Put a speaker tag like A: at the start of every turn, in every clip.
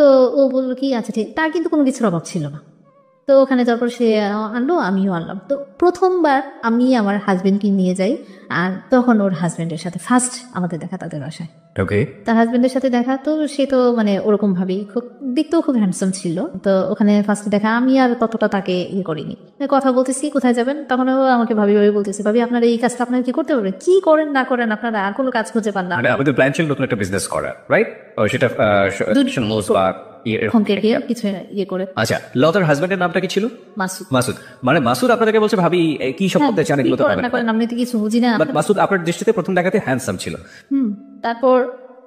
A: তো ও বললো কি আচ্ছা ঠিক, তার কিন্তু কোনো কিছুর অভাব ছিল না। তো ওখানে যাওয়ার পর সে আনলো, আমিও আনলাম। তো প্রথমবার আমি আমার হাজবেন্ডকে নিয়ে যাই, আর তখন ওর হাজবেন্ডের সাথে ফার্স্ট আমাদের দেখা তাদের বাসায়।
B: ওকে,
A: তার হাজবেন্ডের সাথে দেখা, তো সে তো মানে ওরকম ভাবেই খুব দেখতেও খুব হ্যান্ডসাম ছিল। তো ওখানে ফার্স্টে দেখা, আমি আর ততটা তাকে ইয়ে করিনি। কথা বলতেছি কোথায় যাবেন, তখন ও আমাকে ভাবি বলতেছে, ভাবি আপনার এই কাজটা আপনার কি করতে পারবেন, কি করেন না করেন আপনারা আর কোনো কাজ খুঁজে পান না।
B: মানে আমাদের প্ল্যান ছিল নতুন একটা বিজনেস করা, রাইট? সেটা
A: কিছু ইয়ে করে।
B: আচ্ছা, লতার হাজবেন্ডের নামটা কি ছিল?
A: মাসুদ।
B: মাসুদ, মানে মাসুদ আপনাদেরকে বলছে ভাবি কি সব করতে চান এগুলো তো পাবেন না।
A: আমি তো কিছু বুঝি না।
B: বাট মাসুদ আপনার দৃষ্টিতে প্রথম দেখাতে হ্যান্ডসাম ছিল।
A: তারপর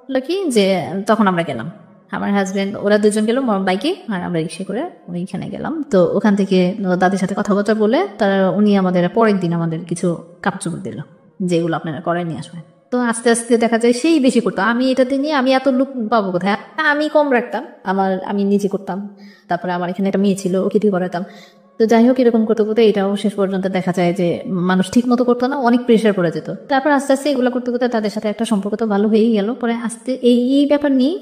A: হলো কি যে তখন আমরা গেলাম, আমার হাজবেন্ড ওরা দুজন গেল বাইকে, আর আমরা রিক্সা করে ওইখানে গেলাম। তো ওখান থেকে দাদির সাথে কথাবার্তা বলে তারা উনি আমাদের পরের দিন আমাদের কিছু কাপড় দিল, যেগুলো আপনারা করাই নিয়ে আসবেন। তো আস্তে আস্তে দেখা যায় সেই বেশি করতো, আমি এটাতে নিয়ে আমি এত লুক পাবো কোথায়, আমি কম রাখতাম, আমি নিজে করতাম। তারপরে আমার এখানে একটা মেয়ে ছিল, ওকে দিয়ে করাতাম। তো যাই হোক, এরকম করতে করতে এটাও শেষ পর্যন্ত দেখা যায় যে মানুষ ঠিক মতো করতো না, অনেক প্রেশার পড়ে যেত। তারপর আস্তে আস্তে এগুলো করতে করতে তাদের সাথে একটা সম্পর্ক তো ভালো হয়েই গেল। পরে আস্তে এই ব্যাপার নিয়ে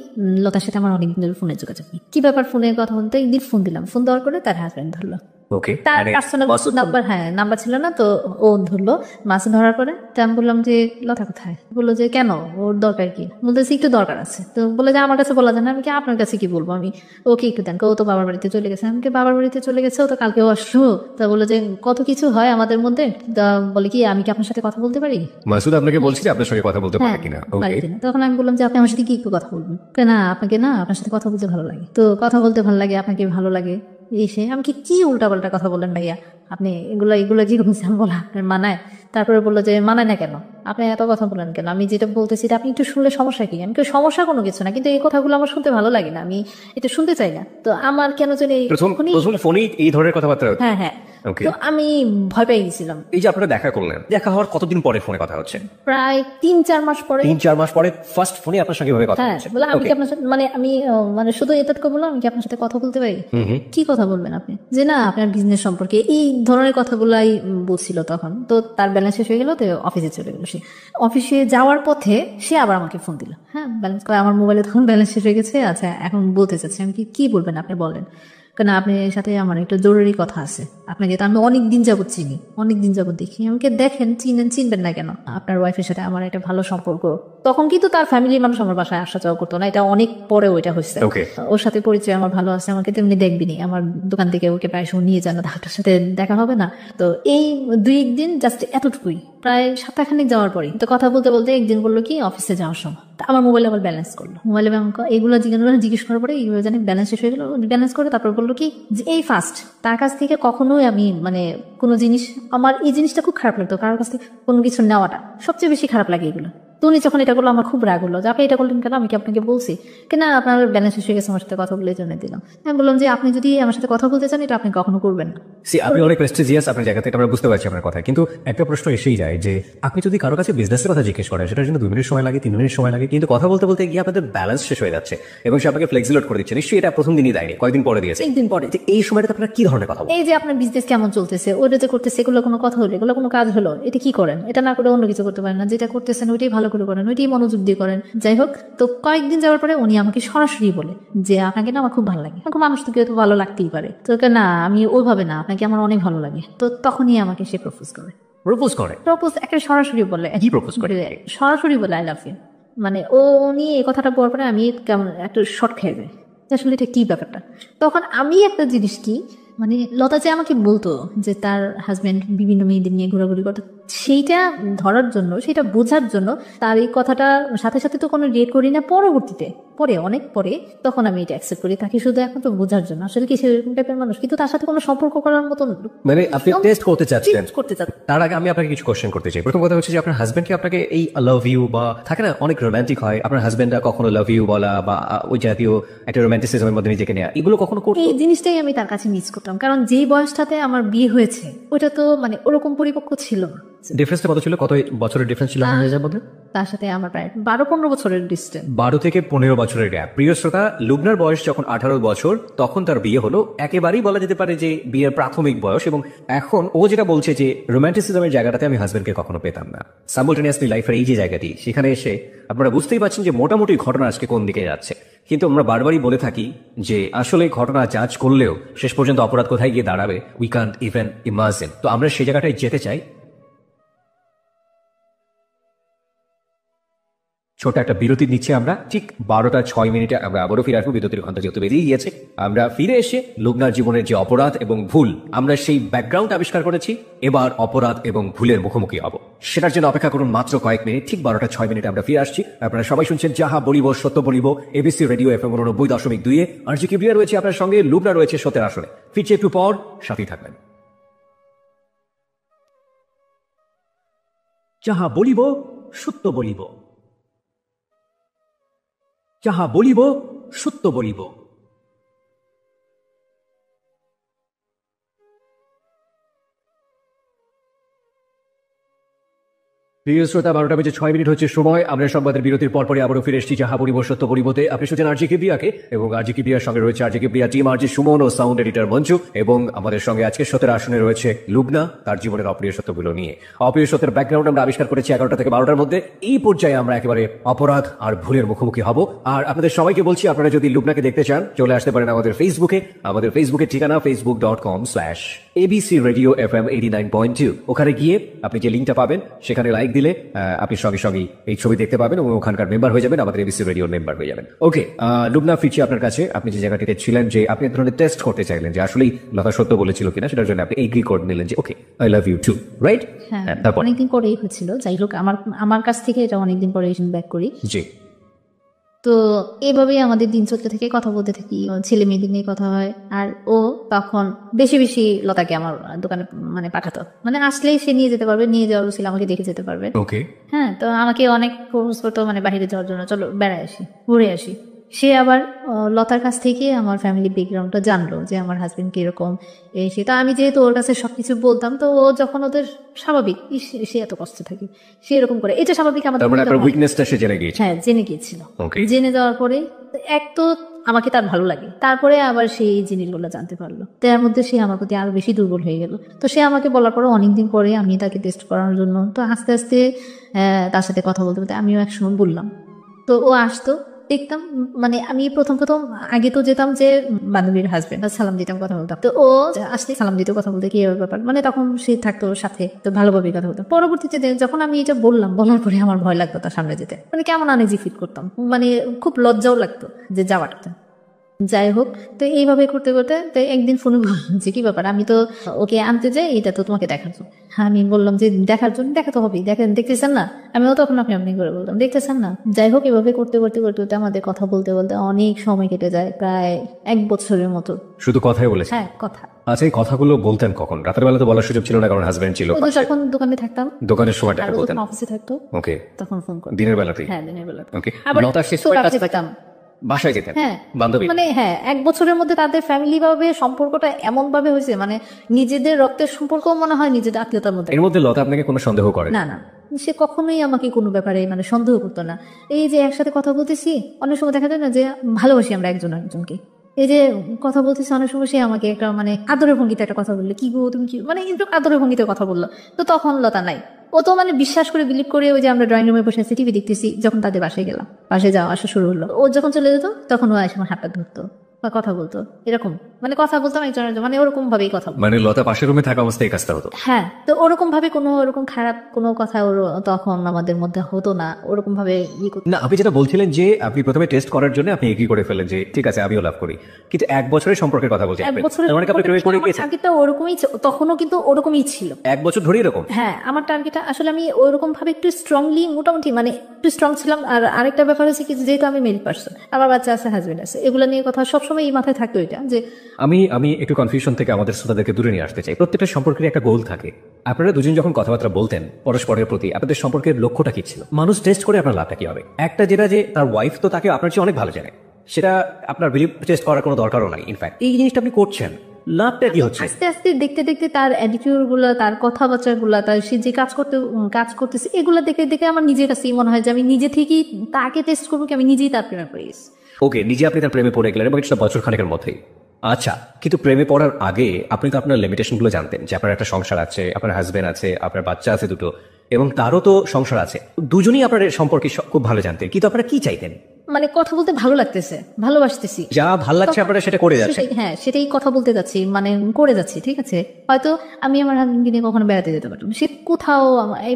A: লতার সাথে আমার অনেকদিন ধরে ফোনে যোগাযোগ নেই। কি ব্যাপার, ফোনে কথা বলতে একদিন ফোন দিলাম, ফোন দেওয়ার পরে তার হাজবেন্ড ধরলো।
B: ওকে,
A: তার পার্সোনাল নাম্বার, হ্যাঁ নাম্বার ছিল না, তো ও ধরলো। মাছ ধরার পরে তো আমি বললাম যে লতা কোথায়, বললো যে কেন, ওর দরকার কি, বলতেছি একটু দরকার আছে। তো বলে যে আমার কাছে বলা যায় না, আমি কি আপনার কাছে কি বলবো, আমি ওকে একটু দেন। ও তো বাবার বাড়িতে চলে গেছে, আমাকে বাবার বাড়িতে চলে গেছে, ও তো কালকেও আসলো। তা বলে যে কত কিছু হয় আমাদের মধ্যে, তা বলে কি আমি কি আপনার সাথে কথা বলতে পারি।
B: মাসুদ আপনাকে বলছি যে আপনার সঙ্গে কথা বলতে পারে কিনা।
A: তখন আমি বললাম যে আপনি আমার সাথে কি একটু কথা বলবেন, না আপনাকে না আপনার সাথে কথা বলতে ভালো লাগে, তো কথা বলতে ভালো লাগে, আপনাকে ভালো লাগে এসে আমাকে কি উল্টাপাল্টা কথা বললেন ভাইয়া আপনি, এগুলো কি বলছেন বলা আপনার মানায়। তারপরে বললো যে মানায় না কেন, আপনি এত কথা বলেন কেন, আমি যেটা বলতেছি আপনি একটু শুনলে সমস্যা কি, আমি সমস্যা কোনো কিছু না, কিন্তু এই কথাগুলো আমার শুনতে ভালো লাগে না, আমি এটা শুনতে চাই না। তো আমার কেন জানি
B: ফোনে এই ধরনের কথাবার্তা।
A: হ্যাঁ হ্যাঁ, তো আমি ভয় পেয়ে গেছিলাম।
B: এই যে আপনারা দেখা করলেন, দেখা হওয়ার কতদিন পরে ফোনে কথা হচ্ছে?
A: প্রায় 3-4 মাস পরে।
B: 3-4 মাস পরে ফার্স্ট ফোনে আপনার সঙ্গে ভাবে কথা হচ্ছে।
A: বলে আমি কি আপনার সাথে আমি শুধু এতটুকু বললাম, আমি কি আপনার সাথে কথা বলতে পারি। কি কথা বলবেন আপনি, যে না আপনার বিজনেস সম্পর্কে এই ধরনের কথাগুলাই বলছিল তখন। তো তার ব্যালেন্স শেষ হয়ে গেল, তো অফিসে চলে গেল। সে অফিসে যাওয়ার পথে সে আবার আমাকে ফোন দিল, হ্যাঁ ব্যালেন্স করে, আমার মোবাইলে তখন ব্যালেন্স শেষ হয়ে গেছে। আচ্ছা এখন বলতে চাচ্ছি, আমি কি বলবেন আপনি বলেন, কেন আপনার সাথে আমার একটা জরুরি কথা আছে। আপনাকে তো আমি অনেকদিন যাবত চিনি, অনেকদিন যাবত দেখি, আমাকে দেখেন চিনবেন না কেন, আপনার ওয়াইফের সাথে আমার একটা ভালো সম্পর্ক। তখন কিন্তু তার ফ্যামিলির মানুষ আমার বাসায় আসা যাওয়া করতো না, এটা অনেক পরে ওইটা হয়েছে। ওর সাথে পরিচয় আমার ভালো আছে, আমাকে তেমনি দেখবিনি, আমার দোকান থেকে ওকে প্রায় সময় নিয়ে যান, ডাক্তার সাথে দেখা হবে না। তো এই 2 দিন জাস্ট এতটুকুই, প্রায় সপ্তাহখানেক যাওয়ার পরে তো কথা বলতে বলতে একদিন বললো কি অফিসে যাওয়ার সময় আমার মোবাইলে আবার ব্যালেন্স করলো, মোবাইলে এগুলো জিজ্ঞেস করার পরে এইগুলো জানি ব্যালেন্স শেষ হয়ে গেলো। ব্যালেন্স করে তারপর বললো কি যে এই ফার্স্ট তার কাছ থেকে কখনোই আমি কোনো জিনিস, আমার এই জিনিসটা খুব খারাপ লাগতো, কারোর কাছ থেকে কোনো কিছু নেওয়াটা সবচেয়ে বেশি খারাপ লাগে এগুলো। তো উনি যখন এটা করলো আমার খুব রাগ হলো যে আপনি এটা করলেন কেন, আমি কি আপনাকে বলছি কিনা আপনার ব্যালেন্স শেষ হয়ে গেছে, আমার সাথে কথা বলে জন্য দিলাম। আমি বললাম যে আপনি যদি আমার সাথে কথা বলতে চান এটা আপনি কখনো করবেন না।
B: আপনি অনেক প্রেস্টিজিয়াস আপনার জায়গা থেকে, আমরা বুঝতে পারছি আপনার কথা, কিন্তু একটা প্রশ্ন এসেই যায় যে আপনি যদি কারো কাছে বিজনেসের কথা জিজ্ঞেস করেন, সেটার জন্য 2 মিনিট সময় লাগে, 3 মিনিট সময় লাগে, কিন্তু কথা বলতে বলতে গিয়ে আপনাদের ব্যালেন্স শেষ হয়ে যাচ্ছে এবং সে আপনাকে ফ্লেক্সিলোড করে দিচ্ছে। নিশ্চয়ই এটা প্রথম দিনই দেয়নি, কয়েকদিন পরে দিয়েছে।
A: একদিন পরে।
B: এই সময়টা আপনারা কি ধরনের কথা বলেন?
A: এই যে আপনার বিজনেস কেমন চলতেছে, ওইটা যে করতেছে, এগুলো কোনো কথা হলো, এগুলো কোনো কাজ হলো, এটা কি করেন, এটা না করে অন্য কিছু করতে পারেন না, যেটা করতেছেন ওইটাই ভালো করে করেন, ওইটাই মনোযোগ দিয়ে করেন। যাই হোক, তো কয়েকদিন যাওয়ার পরে উনি আমাকে সরাসরি বলে যে আপনাকে না আমার খুব ভালো লাগে, মানুষ তো কেউ তো ভালো লাগতেই পারে, তো না আমি ওইভাবে না, আপনাকে আমার অনেক ভালো লাগে। তো তখনই আমাকে সে প্রপোজ একটা সরাসরি বলে,
B: কি প্রপোজ করে?
A: সরাসরি বলে আই লাভ ইউ। ও উনি এই কথাটা বলার পরে আমি কেমন একটা শর্ট খেয়ে যাই, আসলে এটা কি ব্যাপারটা। তখন আমি একটা জিনিস কি লতা যে আমাকে বলতো যে তার হাজবেন্ড বিভিন্ন মেয়েদের নিয়ে ঘোরাঘুরি করতো, সেইটা ধরার জন্য, সেটা বোঝার জন্য তার এই কথাটা সাথে সাথে তো কোনো রিয়েক্ট করি না, পরবর্তীতে অনেক পরে তখন আমি এটা অ্যাকসেপ্ট করি, তাকে শুধু এখন তো বোঝার জন্য আসলে কি সেরকম টাইপের মানুষ, কিন্তু তার সাথে কোনো সম্পর্ক করার মতন
B: আপনি টেস্ট করতে চাচ্ছেন। তার আগে আমি আপনাকে কিছু কোশ্চেন করতে চাই। প্রথম কথা হচ্ছে যে আপনার হাজবেন্ড কি আপনাকে এই লাভ ইউ বা থাকে না অনেক রোমান্টিক হয়, আপনার হাজবেন্ডরা কখনো লাভ ইউ বলা বা ওই জাতীয় একটা রোমান্টিসিজমের মধ্যে নিজেকে নেওয়া, এগুলো কখনো করতো?
A: এই জিনিসটাই আমি তার কাছে মিস করতাম, কারণ যেই বয়সটাতে আমার বিয়ে হয়েছে ওটা তো ওরকম পরিপক্ক ছিল না।
B: ডিফারেন্সটা কত ছিল, কত বছরের ডিফারেন্স ছিল আপনাদের মধ্যে?
A: তার সাথে আমার প্রায় 12-15 বছরের ডিস্টেন্স।
B: 12 থেকে 15 বছরের গ্যাপ। প্রিয় শ্রোতা, লুবনার বয়স যখন 18 বছর তখন তার বিয়ে হলো, একেবারেই বলা যেতে পারে যে বিয়ের প্রাথমিক বয়স। এবং এখন ও যেটা বলছে যে রোমান্টিসিজমের জায়গাটাতে আমি হাজবেন্ডকে কখনো পেতাম না, সাইমultaneously লাইফের এই যে জায়গাটি, সেখানে এসে আপনারা বুঝতেই পারছেন যে মোটামুটি ঘটনা আজকে কোন দিকে যাচ্ছে। কিন্তু আমরা বারবারই বলে থাকি যে আসলে ঘটনা জাজ করলেও শেষ পর্যন্ত অপরাধ কোথায় গিয়ে দাঁড়াবে উই ক্যান্ট ইভেন ইমাজিন। তো আমরা সেই জায়গাটায় যেতে চাই। ছোট একটা বিরতি নিচ্ছে আমরা, ঠিক 12:06 আমরা আবারও ফিরে আসবো। বিরতির ঘন্টা যেহেতু বেরিয়ে গিয়েছে, আমরা ফিরে এসে লুবনার জীবনের যে অপরাধ এবং ভুল, আমরা সেই ব্যাকগ্রাউন্ড আবিষ্কার করেছি। এবার অপরাধ এবং ভুলের মুখোমুখি হব, সেটার জন্য অপেক্ষা করুন মাত্র কয়েক মিনিট। ঠিক 12:06 আমরা ফিরে আসছি। আপনারা সবাই শুনছেন যাহা বলিব সত্য বলিব, এবিসি রেডিও FM 89.2। আরজি কিবরিয়া রয়েছে আপনার সঙ্গে, লুবনা রয়েছে সত্যের আসরে। ফিরছে একটু পর, সাথেই থাকবেন। যাহা বলিব সত্য বলিব, যাহা বলিব সত্য বলিব। প্রিয় শ্রোতা, 12:06 হচ্ছে সময়। আমরা সংবাদের বিরতির পরপরই আবারও ফিরে এসেছি যাহা বলিব সত্য বলিবতে। আপনি শুনছেন আরজি কিবরিয়াকে, এবং আরজি কিবরিয়ার সঙ্গে রয়েছে আরজি কিবরিয়া টিম, আরজি সুমন ও সাউন্ড এডিটর মঞ্জু। এবং আমাদের সঙ্গে আজকে সত্যের আসনে রয়েছে লুবনা, তার জীবনের অপ্রিয় সত্যগুলো নিয়ে। অপ্রিয় সত্যের ব্যাকগ্রাউন্ড আমরা আবিষ্কার করেছি 11টা থেকে 12টার মধ্যে। এই পর্যায়ে আমরা একেবারে অপরাধ আর ভুলের মুখোমুখি হব। আর আপনাদের সবাইকে বলছি, আপনারা যদি লুবনাকে দেখতে চান চলে আসতে পারেন আমাদের ফেসবুকে। আমাদের ফেসবুকের ঠিকানা facebook.com/ABC Radio FM 89.2। ওখানে গিয়ে আপনি যে লিঙ্কটা পাবেন সেখানে লাইক দিলে আপনি সঙ্গে সঙ্গে এই ছবি দেখতে পাবেন এবং ওখানকার মেম্বার হয়ে যাবেন, আমাদের এবিসি রেডিওর মেম্বার হয়ে যাবেন। ওকে লুবনা, ফিরছি আপনার কাছে। আপনি যে জায়গাটিতে ছিলেন, যে আপনি এক ধরনের টেস্ট করতে চাইলেন যে আসলেই লতা সত্য বলেছিল কিনা, সেটার জন্য আপনি এগ্রি করে নিলেন যে okay I love you too, right?
A: হ্যাঁ, অনেকদিন পরেই হয়েছিল। যাই হোক, আমার কাছ থেকে এটা অনেকদিন পরে ব্যাক করি।
B: জি।
A: তো এইভাবেই আমাদের দিন চলতে থেকে, কথা বলতে থাকি, ছেলে মেয়েদের নিয়ে কথা হয়। আর ও তখন বেশি বেশি লতাকে আমার দোকানে মানে পাঠাতো, মানে আসলেই সে নিয়ে যেতে পারবে, নিয়ে যাওয়ার ছিল আমাকে দেখে যেতে পারবে।
B: ওকে।
A: হ্যাঁ, তো আমাকে অনেক ফোর্স করতো মানে বাইরে যাওয়ার জন্য, চলো বেড়ায় আসি, ঘুরে আসি। সে আবার লতার কাছ থেকে আমার ফ্যামিলি ব্যাকগ্রাউন্ডটা জানলো যে আমার হাজবেন্ড কিরকম, সেটা আমি যেহেতু ওর কাছে সবকিছু বলতাম, তো ও যখন ওদের স্বাভাবিক সে এত কষ্ট থাকে, সে এরকম করে, এটা স্বাভাবিক আমাদের। হ্যাঁ, জেনে গিয়েছিল। জেনে যাওয়ার পরে এক তো আমাকে তার ভালো লাগে, তারপরে আবার সেই জিনিসগুলো জানতে পারলো, তার মধ্যে সে আমার প্রতি আরো বেশি দুর্বল হয়ে গেল। তো সে আমাকে বলার পরে অনেকদিন পরে আমি তাকে টেস্ট করানোর জন্য, তো আস্তে আস্তে তার সাথে কথা বলতে বলতে আমিও একসময় বললাম। তো ও আসতো, দেখতাম, মানে আমি প্রথম আগে তো যেতাম যে বান্ধবীর হাজবেন্ড, সালাম দিতাম, কথা বলতাম। তো ও আসলে সালাম দিতে, কথা বলতে কি ব্যাপার, মানে তখন সে থাকতো সাথে, তো ভালোভাবে কথা বলতাম। পরবর্তীতে যখন আমি এটা বলার পরে আমার ভয় লাগতো তার সামনে যেতে, মানে কেমন আনইজি ফিল করতাম, মানে খুব লজ্জাও লাগতো যে যাওয়াটাতে। যাই হোক, তো এইভাবে করতে করতে তো একদিন ফোনে বললাম যে কি ব্যাপার, আমি তো ওকে আনতে যাই, এটা তো তোমাকে দেখার জন্য। আমি বললাম যে দেখার জন্য, দেখাতে হবে, দেখতেছেন না? আমিও তখন আপনি করে বলতাম, দেখতেছেন না? যাই হোক, এভাবে করতে করতে আমাদের কথা বলতে বলতে অনেক সময় কেটে যায়, প্রায় 1 বছরের মতো।
B: শুধু কথাই বলেছে?
A: হ্যাঁ, কথা।
B: আচ্ছা, এই কথাগুলো বলতেন কখন? রাতের বেলা তো বলার সুযোগ ছিল না, কারণ হাজবেন্ড ছিল।
A: যখন দোকানে থাকতাম,
B: দোকানের সময়টা বলতেন?
A: অফিসে থাকতো,
B: ওকে,
A: তখন ফোন করতাম।
B: দিনের বেলাতেই?
A: হ্যাঁ, দিনের বেলা।
B: ওকে।
A: আবার
B: নটা শেষ করে কাছে থাকতাম, বাসায় যেতেন? হ্যাঁ, বান্ধবী।
A: মানে হ্যাঁ, 1 বছরের মধ্যে তাদের ফ্যামিলি ভাবে সম্পর্কটা এমন ভাবে হয়েছে, মানে নিজেদের রক্তের সম্পর্ক মনে হয় নিজেদের আত্মীয়তার মধ্যে।
B: এর মধ্যে লতা আপনাকে কোনো সন্দেহ করে
A: না? না, সে কখনোই আমাকে কোনো ব্যাপারে মানে সন্দেহ করতো না। এই যে একসাথে কথা বলতেছি, অনেক সময় দেখা যায় না যে ভালোবাসি আমরা একজন একজনকে, এই যে কথা বলতেছি, অনেক সময় সে আমাকে একটা মানে আদরের ভঙ্গিতে একটা কথা বললো, কি গো তুমি কি, মানে কিন্তু আদরের ভঙ্গিতে কথা বললো। তো তখন লতা নাই, ও তো মানে বিশ্বাস করে বিলিভ করে, ওই যে আমরা ড্রয়িং রুমে বসে আছি, টিভি দেখতেছি, যখন তাদের বাসায় গেলাম, বাসায় যাওয়া আসা শুরু হলো, ও যখন চলে যেত তখন ও এসে আমার হাতটা ধরতো বা কথা বলতো, এরকম মানে কথা বলতাম একজনের, মানে ওরকম ভাবেই কথা বলতো।
B: মানে লতা পাশের রুমে থাকা অবস্থায় এই কাজটা হতো?
A: হ্যাঁ, তো ওরকম ভাবে কোনো ওরকম খারাপ কোনো কথা ওর তখন আমাদের মধ্যে হতো না, ওরকম ভাবে
B: না। আপনি যেটা বলছিলেন যে আপনি প্রথমে টেস্ট করার জন্য আপনি এগ্রি করে ফেলেন যে ঠিক আছে আমিও লাভ করি, কিন্তু 1 বছরের সম্পর্কের কথা বলছেন।
A: 1 বছরের টার্গেটটা ওরকমই, তখনও কিন্তু ওরকমই ছিল,
B: 1 বছর ধরে এরকম।
A: হ্যাঁ, আমার টার্গেটটা আসলে আমি ওরকম ভাবে একটু স্ট্রংলি, মোটামুটি মানে একটু স্ট্রং ছিলাম। আর আরেকটা ব্যাপার হচ্ছে কি, যেহেতু আমি মেল পার্সন, আমার বাচ্চা আছে, হাজবেন্ড আছে, এগুলো নিয়ে কথা সবসময় এই মাথায় থাকতো, এটা যে
B: আমি একটু কনফিউশন থেকে আমাদের শ্রোতাদেরকে দূরে নিয়ে আসতে চাই। প্রত্যেকটা সম্পর্কের একটা গোল থাকে। আপনারা দুজন যখন কথাবার্তা বলতেন পরস্পরের প্রতি, আপনাদের সম্পর্কের লক্ষ্যটা কি ছিল? মানুষ টেস্ট করে আপনার লাভটা কি হবে? একটা যেটা যে তার ওয়াইফ তো তাকে আপনার চেয়ে অনেক ভালো জানে, সেটা আপনার বিলিভ টেস্ট করার কোনো দরকারও নাই। ইনফ্যাক্ট এই জিনিসটা আপনি করছেন, লাভটা কি হচ্ছে?
A: আস্তে আস্তে দেখতে দেখতে তার অ্যাটিটিউড গুলা, তার কথাবার্তা গুলা, তার সে যে কাজ করতেছে, এগুলা দেখে দেখে আমার নিজের কাছেই মনে হয় যে আমি নিজে থেকেই তাকে টেস্ট করবো, কি আমি নিজেই তার প্রেমে পড়ে গেছি।
B: ওকে, নিজে আপনি তার প্রেমে পড়ে গেলেন এবং এটা বছর খানেকের মধ্যেই। আচ্ছা, কিন্তু প্রেমে পড়ার আগে আপনি তো আপনার লিমিটেশন গুলো জানতেন, যে আপনার একটা সংসার আছে, আপনার হাজবেন্ড আছে, আপনার বাচ্চা আছে দুটো, এবং তারও তো সংসার আছে, দুজনেই আপনার সম্পর্কে খুব ভালো জানতেন, কিন্তু আপনারা কি চাইতেন?
A: মানে কথা বলতে ভালো লাগতেছে, ভালোবাসতেছি,
B: যা ভালো লাগছে আপনারা সেটা করে যাচ্ছেন।
A: হ্যাঁ সেটাই কথা বলতে যাচ্ছি, মানে করে যাচ্ছি। ঠিক আছে, হয়তো আমি আমার হাজবেন্ডকে নিয়ে কখনো বেড়াতে যেতে পারতাম, সে কোথাও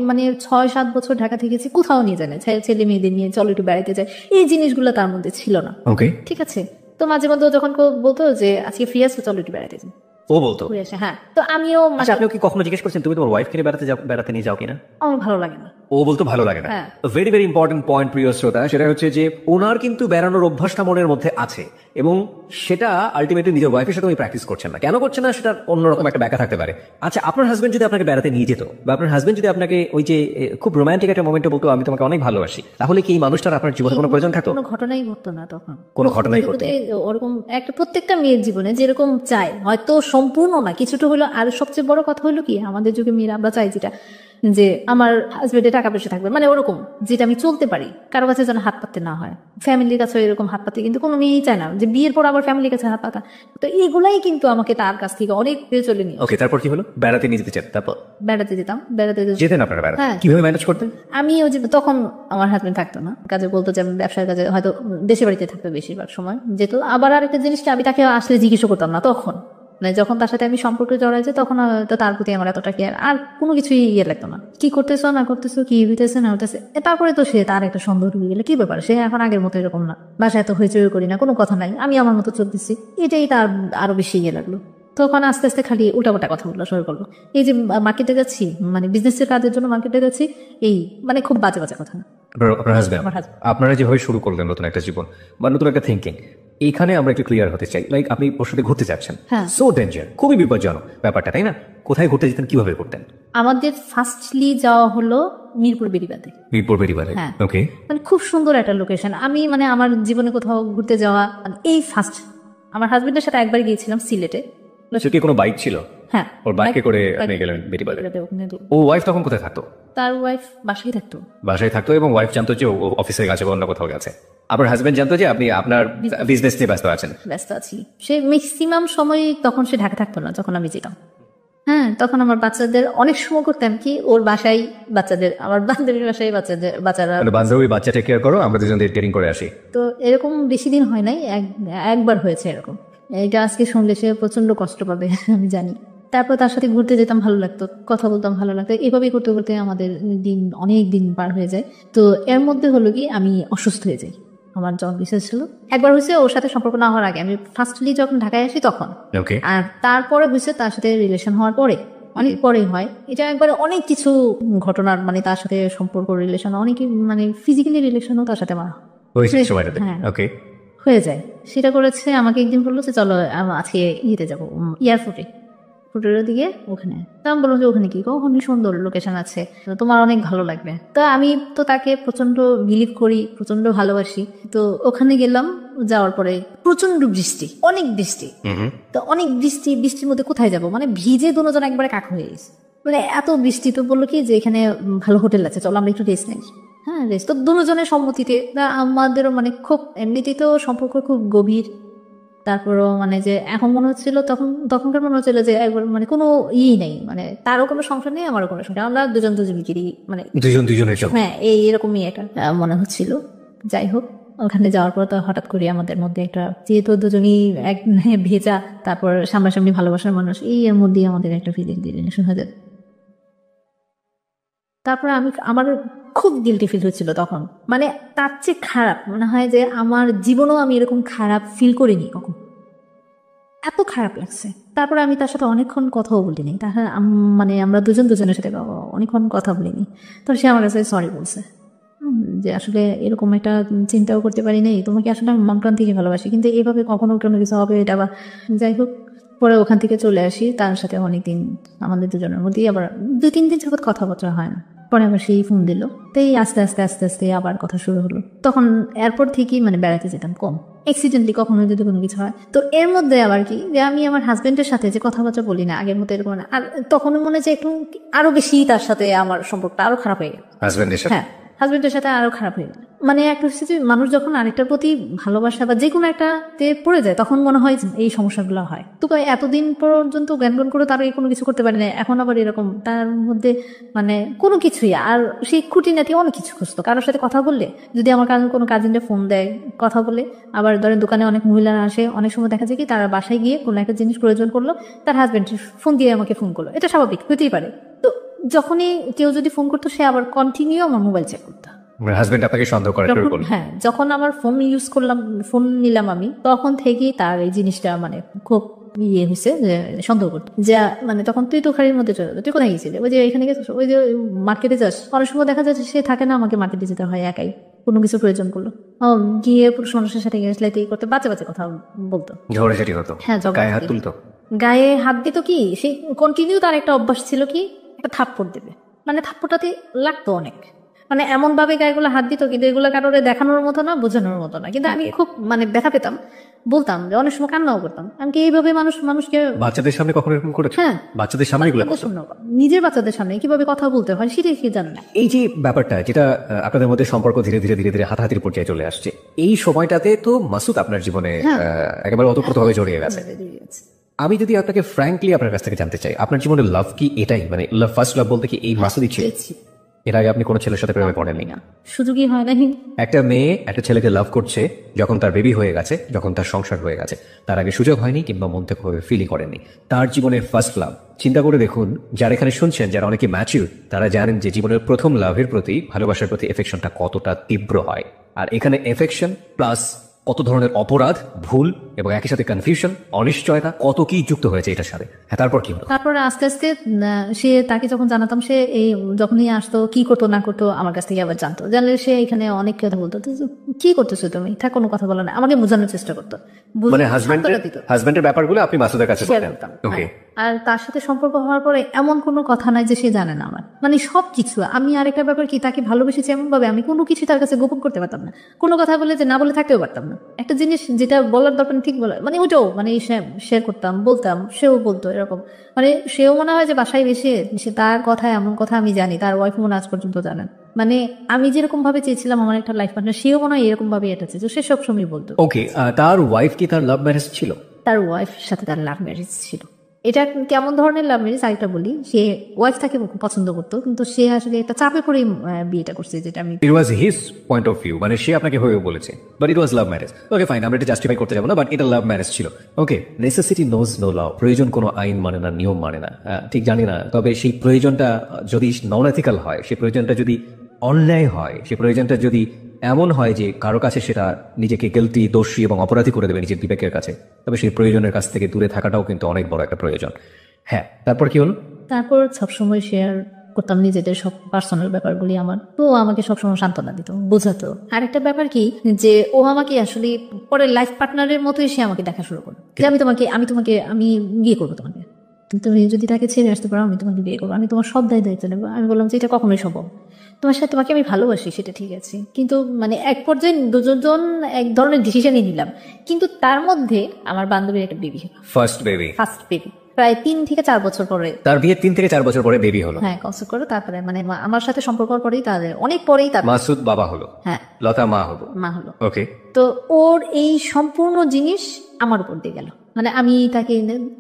A: মানে 6-7 বছর ঢাকা থেকেছি, কোথাও নিয়ে যায় না, ছেলে মেয়েদের নিয়ে চলো একটু বেড়াতে যায়, এই জিনিসগুলো তার মধ্যে ছিল না।
B: ওকে,
A: ঠিক আছে, তো মাঝে মধ্যে যখন বলতো যে আজকে ফ্রি আসো চলো একটু বেড়াতে যাই,
B: ও বলতো?
A: হ্যাঁ, তো আমিও
B: আচ্ছা, আপনিও কি কখনো জিজ্ঞেস করছেন তুমি তোমার ওয়াইফ কে বেড়াতে নিয়ে যাও কিনা?
A: আমার ভালো লাগে না।
B: ও বলতো ভালো লাগে না।
A: হ্যাঁ।
B: ভেরি ভেরি ইম্পর্টেন্ট পয়েন্ট প্রিয় শ্রোতা, সেটা হচ্ছে যে ওনার কিন্তু বেড়ানোর অভ্যাসটা মনের মধ্যে আছে এবং সেটা আলটিমেটলি নিজের ওয়াইফের সাথে উনি প্র্যাকটিস করছেন না। কেন করছেন না সেটা অন্যরকম একটা ব্যাখ্যা থাকতে পারে। আচ্ছা, আপনার হাজবেন্ড যদি আপনাকে বেড়াতে নিয়ে যেত, বা আপনার হাজবেন্ড যদি আপনাকে ওই যে খুব রোমান্টিক একটা মোমেন্টে বলতো আমি তোমাকে অনেক ভালোবাসি, তাহলে কি এই মানুষটার আপনার জীবনে কোনো প্রয়োজন থাকতো?
A: কোনো ঘটনাই ঘটতো না তখন,
B: কোনো ঘটনাই ঘটতো না।
A: ওরকম একটা প্রত্যেকটা মেয়ের জীবনে যেরকম চায়, হয়তো সম্পূর্ণ না, কিছুটা হলো। আর সবচেয়ে বড় কথা হলো কি, আমাদের যুগে মেয়েরা আমরা চাই যেটা, যে আমার হাজবেন্ডের টাকা পয়সা থাকবে, মানে ওরকম যেটা আমি চলতে পারি, কারো কাছে যেন হাত পাততে না হয়, ফ্যামিলির কাছে এরকম হাত পাতে কিন্তু কোনো মেয়েই চায় না যে বিয়ের পর আবার ফ্যামিলির কাছে হাত পাতা। তো এগুলাই কিন্তু আমাকে তার কাছ থেকে অনেক দূরে চলে নিয়ে।
B: ওকে, তারপর কি হলো? বেড়াতে নিয়ে যেতে চান, তারপর
A: বেড়াতে যেতাম,
B: যেতেন আপনারা বেড়াতে?
A: হ্যাঁ।
B: কিভাবে ম্যানেজ করতেন?
A: আমি ওই যে তখন আমার হাজবেন্ড থাকতো না, কাজে বলতো যে আমি ব্যবসার কাজে, হয়তো দেশে বাড়িতে থাকতো বেশিরভাগ সময় যেত। আবার আরেকটা জিনিসটা আমি তাকে আসলে জিজ্ঞেস করতাম না তখন, মানে যখন তার সাথে আমি সম্পর্কে জড়াইছি তখন তো তার প্রতি আমার এতটা কেয়ার আর কোনো কিছুই লাগতো না। কি করতেছো না করতেছো, কি হইতেছে না হইতেছে, তারপরে তো সে তার একটা সন্দেহ ঢুকে গেলে কি ব্যাপার, সে এখন আগের মতো এরকম না, বাসায় এত হইচই করি না, কোনো কথা নাই, আমি আমার মতো চলতেছি, এটাই তার আরো বেশি লাগলো। তখন আস্তে আস্তে খালি উল্টাপাল্টা কথা বলা শুরু করলো। এই যে মার্কেটে যাচ্ছি, মানে বিজনেসের কাজের জন্য মার্কেটে যাচ্ছি, এই মানে খুব বাজে বাজে কথা না।
B: আপনারা যেভাবে শুরু করলেন নতুন একটা জীবন বা নতুন একটা থিঙ্কিং, এইখানে আমরা একটু ক্লিয়ার হতে চাই। লাইক আপনি ওর সাথে ঘুরতে যাচ্ছেন, সো ডেঞ্জার, খুবই বিপজ্জনক ব্যাপারটা, তাই না? কোথায় ঘুরতে যেতেন, কিভাবে করতেন?
A: আমাদের ফার্স্টলি যাওয়া হলো মিরপুর বেড়িবাঁধে।
B: মিরপুর বেড়িবাঁধে,
A: হ্যাঁ।
B: ওকে,
A: মানে খুব সুন্দর একটা লোকেশন। আমি মানে আমার জীবনে কোথাও ঘুরতে যাওয়া এই ফার্স্ট। আমার হাজবেন্ডের সাথে একবার গিয়েছিলাম সিলেটে।
B: সে কি কোনো বাইক ছিল?
A: হ্যাঁ,
B: ওর বাইকে করে আপনি গেলেন বেড়িবাঁধে। ও ওয়াইফ তখন কোথায় থাকতো?
A: তার ওয়াইফ বাসায় থাকতো।
B: বাসায় থাকতো এবং ওয়াইফ জানতো যে ও অফিসে গেছে বা অন্য কোথাও গেছে। আপনার হাজবেন্ড জানতো যে আপনি আপনার বিজনেস নিয়ে ব্যস্ত আছেন?
A: ব্যস্ত আছি। সে ম্যাক্সিমাম সময় তখন সে ঢাকা থাকতো না যখন আমি যেতাম। হ্যাঁ, তখন আমার বাচ্চাদের অনেক সময় করতাম কি, ওর বাসায় বাচ্চাদের, আমার বান্ধবীর বাসায় বাচ্চারা,
B: বান্ধবী বাচ্চা টেক কেয়ার করো, আমরা দুজন ডেটিং করে আসি।
A: তো এরকম বেশি দিন হয় নাই, একবার হয়েছে এরকম। এটা আজকে শুনলে সে প্রচন্ড কষ্ট পাবে আমি জানি। তারপর তার সাথে ঘুরতে যেতাম, ভালো লাগতো, কথা বলতাম, ভালো লাগতো। এভাবেই করতে করতে আমাদের দিন অনেক দিন পার হয়ে যায়। তো এর মধ্যে হলো কি, আমি অসুস্থ হয়ে যাই। আমার জন্ডিস ছিল একবার, হয়েছে ওর সাথে সম্পর্ক না হওয়ার আগে, আমি ফার্স্টলি যখন ঢাকায় আসি তখন। আর তারপরে হয়েছে তার সাথে রিলেশন হওয়ার পরে, অনেক পরে হয় এটা। একবারে অনেক কিছু ঘটনার, মানে তার সাথে সম্পর্ক, রিলেশন, অনেক মানে ফিজিক্যালি রিলেশনও তার সাথে
B: হ্যাঁ
A: হয়ে যায়। সেটা করেছে, আমাকে একদিন বললো যে চলো আজকে ইয়েতে যাবো, এয়ারপোর্টে, ফুটের দিকে ওখানে। তো আমি বললাম যে ওখানে কি, ওখানে সুন্দর লোকেশন আছে, তোমার অনেক ভালো লাগবে। তো আমি তো তাকে প্রচন্ড বিলিভ করি, প্রচন্ড ভালোবাসি। তো ওখানে গেলাম, যাওয়ার পরে প্রচন্ড বৃষ্টি, অনেক বৃষ্টি। তো অনেক বৃষ্টির মধ্যে কোথায় যাব, মানে ভিজে দুজন একবারে কাক হয়ে গেছে, মানে এত বৃষ্টি। তো বললো কি যে এখানে ভালো হোটেল আছে, চলো আমরা একটু রেস্ট নেই। হ্যাঁ, রেস্ট তো দুজনের সম্মতিতে। আমাদেরও মানে খুব এমনিতেই তো সম্পর্ক খুব গভীর। তারপরও মানে যে এখন মনে হচ্ছিল, তখনকার মনে হচ্ছিল যে একবার মানে কোনো নেই, মানে তারও কোনো সংসার নেই, আমারও কোনো সংসার, আমরা দুজনকেই মানে
B: দুজনের।
A: হ্যাঁ, এরকমই একটা মনে হচ্ছিল। যাই হোক, ওখানে যাওয়ার পর তো হঠাৎ করে আমাদের মধ্যে একটা, যেহেতু দুজনই এক ভেজা, তারপর সামনাসামনি ভালোবাসার মানুষ, এর মধ্যেই আমাদের একটা ফিজিক্যাল রিলেশন হয়ে যায়। তারপরে আমার খুব গিল্টি ফিল হচ্ছিল তখন, মানে তার চেয়ে খারাপ মনে হয় যে আমার জীবনেও আমি এরকম খারাপ ফিল করিনি কখন, এত খারাপ লাগছে। তারপরে আমি তার সাথে অনেকক্ষণ কথাও বলিনি, মানে আমরা দুজনের সাথে অনেকক্ষণ কথা বলিনি। তো সে আমার কাছে সরি বলছে, যে আসলে এরকম একটা চিন্তাও করতে পারি নাই, তোমাকে আসলে আমি মন প্রাণ থেকে ভালোবাসি, কিন্তু এইভাবে কখনো কোনো কিছু হবে এটা বা। যাই হোক, পরে ওখান থেকে চলে আসি। তার সাথে অনেকদিন আমাদের দুজনের মধ্যেই আবার 2-3 দিন যাবত কথাবার্তা হয় না। পরে আবার সেই ফোন দিল, তাই আস্তে আস্তে আবার কথা শুরু হলো। তখন এয়ারপোর্ট থেকেই মানে বেড়াতে যেতাম কম, অ্যাক্সিডেন্টলি কখনো যদি কোনো কিছু হয়। তো এর মধ্যে আবার কি, যে আমি আমার হাজবেন্ডের সাথে যে কথাবার্তা বলি না আগের মতো এরকম, আর তখন মনে হয় যে একটু আরো বেশি তার সাথে আমার সম্পর্কটা আরো খারাপ হয়ে গেল।
B: হাজবেন্ডের সাথে?
A: হ্যাঁ, হাজবেন্ডের সাথে আরো খারাপ হয়ে গেল। মানে একটা হচ্ছে যে মানুষ যখন আরেকটার প্রতি ভালোবাসা বা যে কোনো একটাতে পড়ে যায় তখন মনে হয় যে এই সমস্যাগুলো হয়। তো এতদিন পর্যন্ত জ্ঞান করে তার কোনো কিছু করতে পারে না, এখন আবার এরকম তার মধ্যে মানে কোনো কিছুই। আর সেই খুঁটিনাটি অনেক কিছু খুঁজতো, কারোর সাথে কথা বললে যদি আমার কোনো কাজিনরে ফোন দেয় কথা বলে, আবার ধরেন দোকানে অনেক মহিলারা আসে, অনেক সময় দেখা যায় কি তারা বাসায় গিয়ে কোনো একটা জিনিস প্রয়োজন করলো, তার হাজবেন্ড ফোন দিয়ে আমাকে ফোন করলো, এটা স্বাভাবিক হতেই পারে। তো যখনই কেউ যদি ফোন করতো সে আবার কন্টিনিউ আমার মোবাইল চেক করতো।
B: হাজবেন্ড আপনাকে সন্দেহ করা শুরু করলো?
A: হ্যাঁ, যখন আমার ফোন ইউজ করলাম, ফোন নিলাম আমি, তখন থেকেই তার এই জিনিসটা মানে খুব ইয়ে হয়েছে যে সন্দেহ করতো যে মানে তখন তুই তো খাড়ির মধ্যে চলে, তুই কোথায় গেছিলি, ওই যে এখানে গেছিস, ওই যে মার্কেটে যাস। অনেক সময় দেখা যাচ্ছে সে থাকে না, আমাকে মার্কেটে যেতে হয় একাই, কোনো কিছু প্রয়োজন করলো গিয়ে পুরুষ মানুষের সাথে গেছলে এই করতে, বাচ্চা বাচ্চা কথা বলতো,
B: ঝগড়াঝাটি হতো,
A: হ্যাঁ
B: গায়ে হাত তুলতো,
A: গায়ে হাত দিত। কি সেই কন্টিনিউ তার একটা অভ্যাস ছিল কি একটা থাপ্পড় দেবে, মানে থাপ্পড়টাতে লাগতো অনেক, মানে এমন ভাবে গায়েগুলো হাত দিত কিন্তু এগুলো কারোরে দেখানোর মতো না, বোঝানোর মতো না, কিন্তু আমি খুব মানে ব্যথা পেতাম, বলতাম যে অনেক সময় কান্নাও করতাম। আমি কি এইভাবে মানুষকে
B: বাচ্চাদের সামনে কখনো এরকম করেছো?
A: হ্যাঁ,
B: বাচ্চাদের সামনে এগুলো
A: নিজের বাচ্চাদের সামনে কিভাবে কথা বলতে হয় সেটাই কি জান না।
B: এই যে ব্যাপারটা যেটা আপনাদের মধ্যে সম্পর্ক ধীরে ধীরে ধীরে ধীরে হাতাহাতির পর্যায়ে চলে আসছে, এই সময়টাতে তো মাসুদ আপনার জীবনে একেবারে ওতপ্রোতভাবে জড়িয়ে গেছে। আমি যদি আপনাকে ফ্র্যাঙ্কলি আপনার কাছ থেকে জানতে চাই, আপনার জীবনে লাভ কি এটাই, মানে লাভ ফার্স্ট লাভ বলতে কি এই মাসুদই ছিল? এর আগে আপনি কোনো ছেলের সাথে প্রেমে পড়েননি?
A: না, সুযোগই হয় না।
B: একটা মেয়ে একটা ছেলেকে লাভ করছে যখন তার বেবি হয়ে গেছে, যখন তার সংসার হয়ে গেছে, তার আগে সুযোগ হয়নি কিংবা মন থেকে ফিলই করেননি। তার জীবনের ফার্স্ট লাভ, চিন্তা করে দেখুন, যারা এখানে শুনছেন যারা অনেকে ম্যাচিউর, তারা জানেন যে জীবনের প্রথম লাভের প্রতি, ভালোবাসার প্রতি এফেকশনটা কতটা তীব্র হয়। আর এখানে এফেকশন প্লাস কত ধরনের অপরাধ, ভুল এবং একই সাথে কনফিউশন, অনিশ্চয়তা, কত কি যুক্ত হয়েছে এটার সাথে। হ্যাঁ, তারপর কি হলো?
A: তারপরে আস্তে আস্তে সে, তাকে যখন জানাতাম, সে এই যখনই আসতো কি করতো না করতো আমার কাছ থেকে আবার জানতো, জানলে সে এখানে অনেক কথা বলতো, কি করতেছো তুমি, তা কোনো কথা বলো না, আমাকে বোঝানোর চেষ্টা করতো।
B: মানে হাজবেন্ডের ব্যাপারগুলো আপনি মাসুদের কাছে বলতেন? ওকে।
A: আর তার সাথে সম্পর্ক হওয়ার পরে এমন কোনো কথা নাই যে সে জানে না আমার, মানে সবকিছু। আমি আরেকটা ব্যাপার কি, তাকে ভালোবেসেছি এমন ভাবে আমি কোনো কিছু তার কাছে গোপন করতে পারতাম না, কোনো কথা বলে যে না বলে থাকতেও পারতাম না। একটা জিনিস যেটা বলার দরকার ঠিক বলা, মানে ওইটাও মানে শেয়ার করতাম, বলতাম, সেও বলতো এরকম। মানে সেও মনে হয় যে বাসায় বেশি সে তার কথা এমন কথা আমি জানি, তার ওয়াইফ মনে আজ পর্যন্ত জানেন। মানে আমি যেরকম ভাবে চেয়েছিলাম আমার একটা লাইফ পার্টনার, সেও মনে হয় এরকম ভাবে এটা চেয়েছে, সে সবসময় বলতো।
B: ওকে, তার ওয়াইফ কি তার লাভ ম্যারেজ ছিল?
A: তার ওয়াইফের সাথে তার লাভ ম্যারেজ ছিল। এটা কেমন ধরনের লাভ ম্যারেজ আরেকটা বলি, সে ওয়াইফ তাকে পছন্দ করতো কিন্তু সে আসলে একটা চাপে পড়ে বিয়েটা করছে, যেটা আমি
B: it was his point of view, মানে সে আপনাকে হয়ে বলেছে, but it was love marriage. Okay fine, আমরা এটা জাস্টিফাই করতে যাবো না, বাট এটা লাভ ম্যারেজ ছিল। ওকে, নেসেসিটি নোজ নো ল, প্রয়োজন কোনো আইন মানে না, নিয়ম মানে না, ঠিক জানি না, তবে সেই প্রয়োজনটা যদি নন এথিক্যাল হয়, সেই প্রয়োজনটা যদি অন্যায় হয়, সেই প্রয়োজনটা যদি এমন হয় যে কারো কাছে সেটা নিজেকে গিলটি, দোষী এবং অপরাধী করে দেবে নিজের বিবেকের কাছে, তবে সেই প্রয়োজনের কাছ থেকে দূরে থাকাটাও কিন্তু অনেক বড় একটা প্রয়োজন। হ্যাঁ, তারপর কি হলো?
A: তারপর সবসময় শেয়ার করতাম নিজেদের সব পার্সোনাল ব্যাপারগুলি আমার, তো আমাকে সবসময় সান্ত্বনা দিত, বোঝাতো। আরেকটা ব্যাপার কি যে ও আমাকে আসলে পরে লাইফ পার্টনারের মতোই সে আমাকে দেখা শুরু করলো, যে আমি বিয়ে করবো তোমাকে, তুমি যদি তাকে ছেড়ে আসতে পারো আমি তোমাকে বিয়ে করবো, আমি তোমার সব দায়িত্ব নেবো। আমি বললাম যে এটা কখনোই সম্ভব, তোমাকে আমি ভালোবাসি সেটা ঠিক আছে, কিন্তু মানে এক পর্যায়ে দুজন এক ধরনের ডিসিশনই নিলাম। কিন্তু তার মধ্যে আমার বান্ধবীর একটা বেবি হলো, ফার্স্ট বেবি প্রায় 3 থেকে 4 বছর পরে।
B: তার বিয়ে 3 থেকে 4 বছর পরে বেবি হলো?
A: হ্যাঁ, কনসেপ্ট করে তারপরে মানে আমার সাথে সম্পর্ক পরেই, তাদের অনেক পরেই তার
B: মাসুদ বাবা হলো।
A: হ্যাঁ,
B: লতা মা হলো। ওকে,
A: তো ওর এই সম্পূর্ণ জিনিস আমার উপর দিয়ে গেল। মানে আমি তাকে,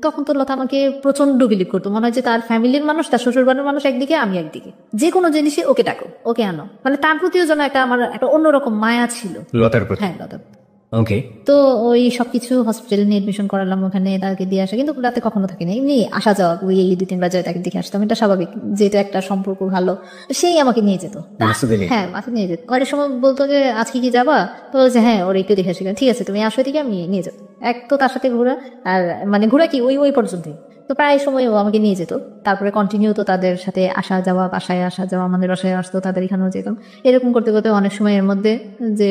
A: তখন তো লতা আমাকে প্রচন্ড বিলিভ করতো, মনে হয় যে তার ফ্যামিলির মানুষ, তার শ্বশুর বাড়ির মানুষ একদিকে, আমি একদিকে, যে কোনো জিনিসে ওকে ডাকো, ওকে আনো, মানে তার প্রতিও যেন আমার একটা অন্যরকম মায়া ছিল
B: লতার প্রতি।
A: হ্যাঁ, লতার।
B: ওকে,
A: তো ওই সবকিছু হসপিটালে নিয়ে এডমিশন করালাম, ওখানে তাকে দিয়ে আসা, কিন্তু রাতে কখনো থাকিনি, এমনি আসা যাওয়া, ওই 2-3 বাজারে তাকে দেখে আসতাম, এটা স্বাভাবিক, যেটা একটা সম্পর্ক ভালো, সেই আমাকে নিয়ে যেত। হ্যাঁ, মাকে নিয়ে যেত। অনেক সময় বলতো যে আজকে কি যাবা, তো বলছে হ্যাঁ, ওর একটু দেখে আসি, ঠিক আছে তুমি আসো, এদিকে আমি নিয়ে যেত। এক তো তার সাথে ঘোরা, আর মানে ঘোরা কি ওই পর্যন্তই, তো প্রায় সময় ও আমাকে নিয়ে যেত। তারপরে কন্টিনিউ তো তাদের সাথে আসা যাওয়া, বাসায় আসা যাওয়া, আমাদের বাসায় আসতো, তাদের এখানেও যেতাম, এরকম করতে করতে অনেক সময় এর মধ্যে যে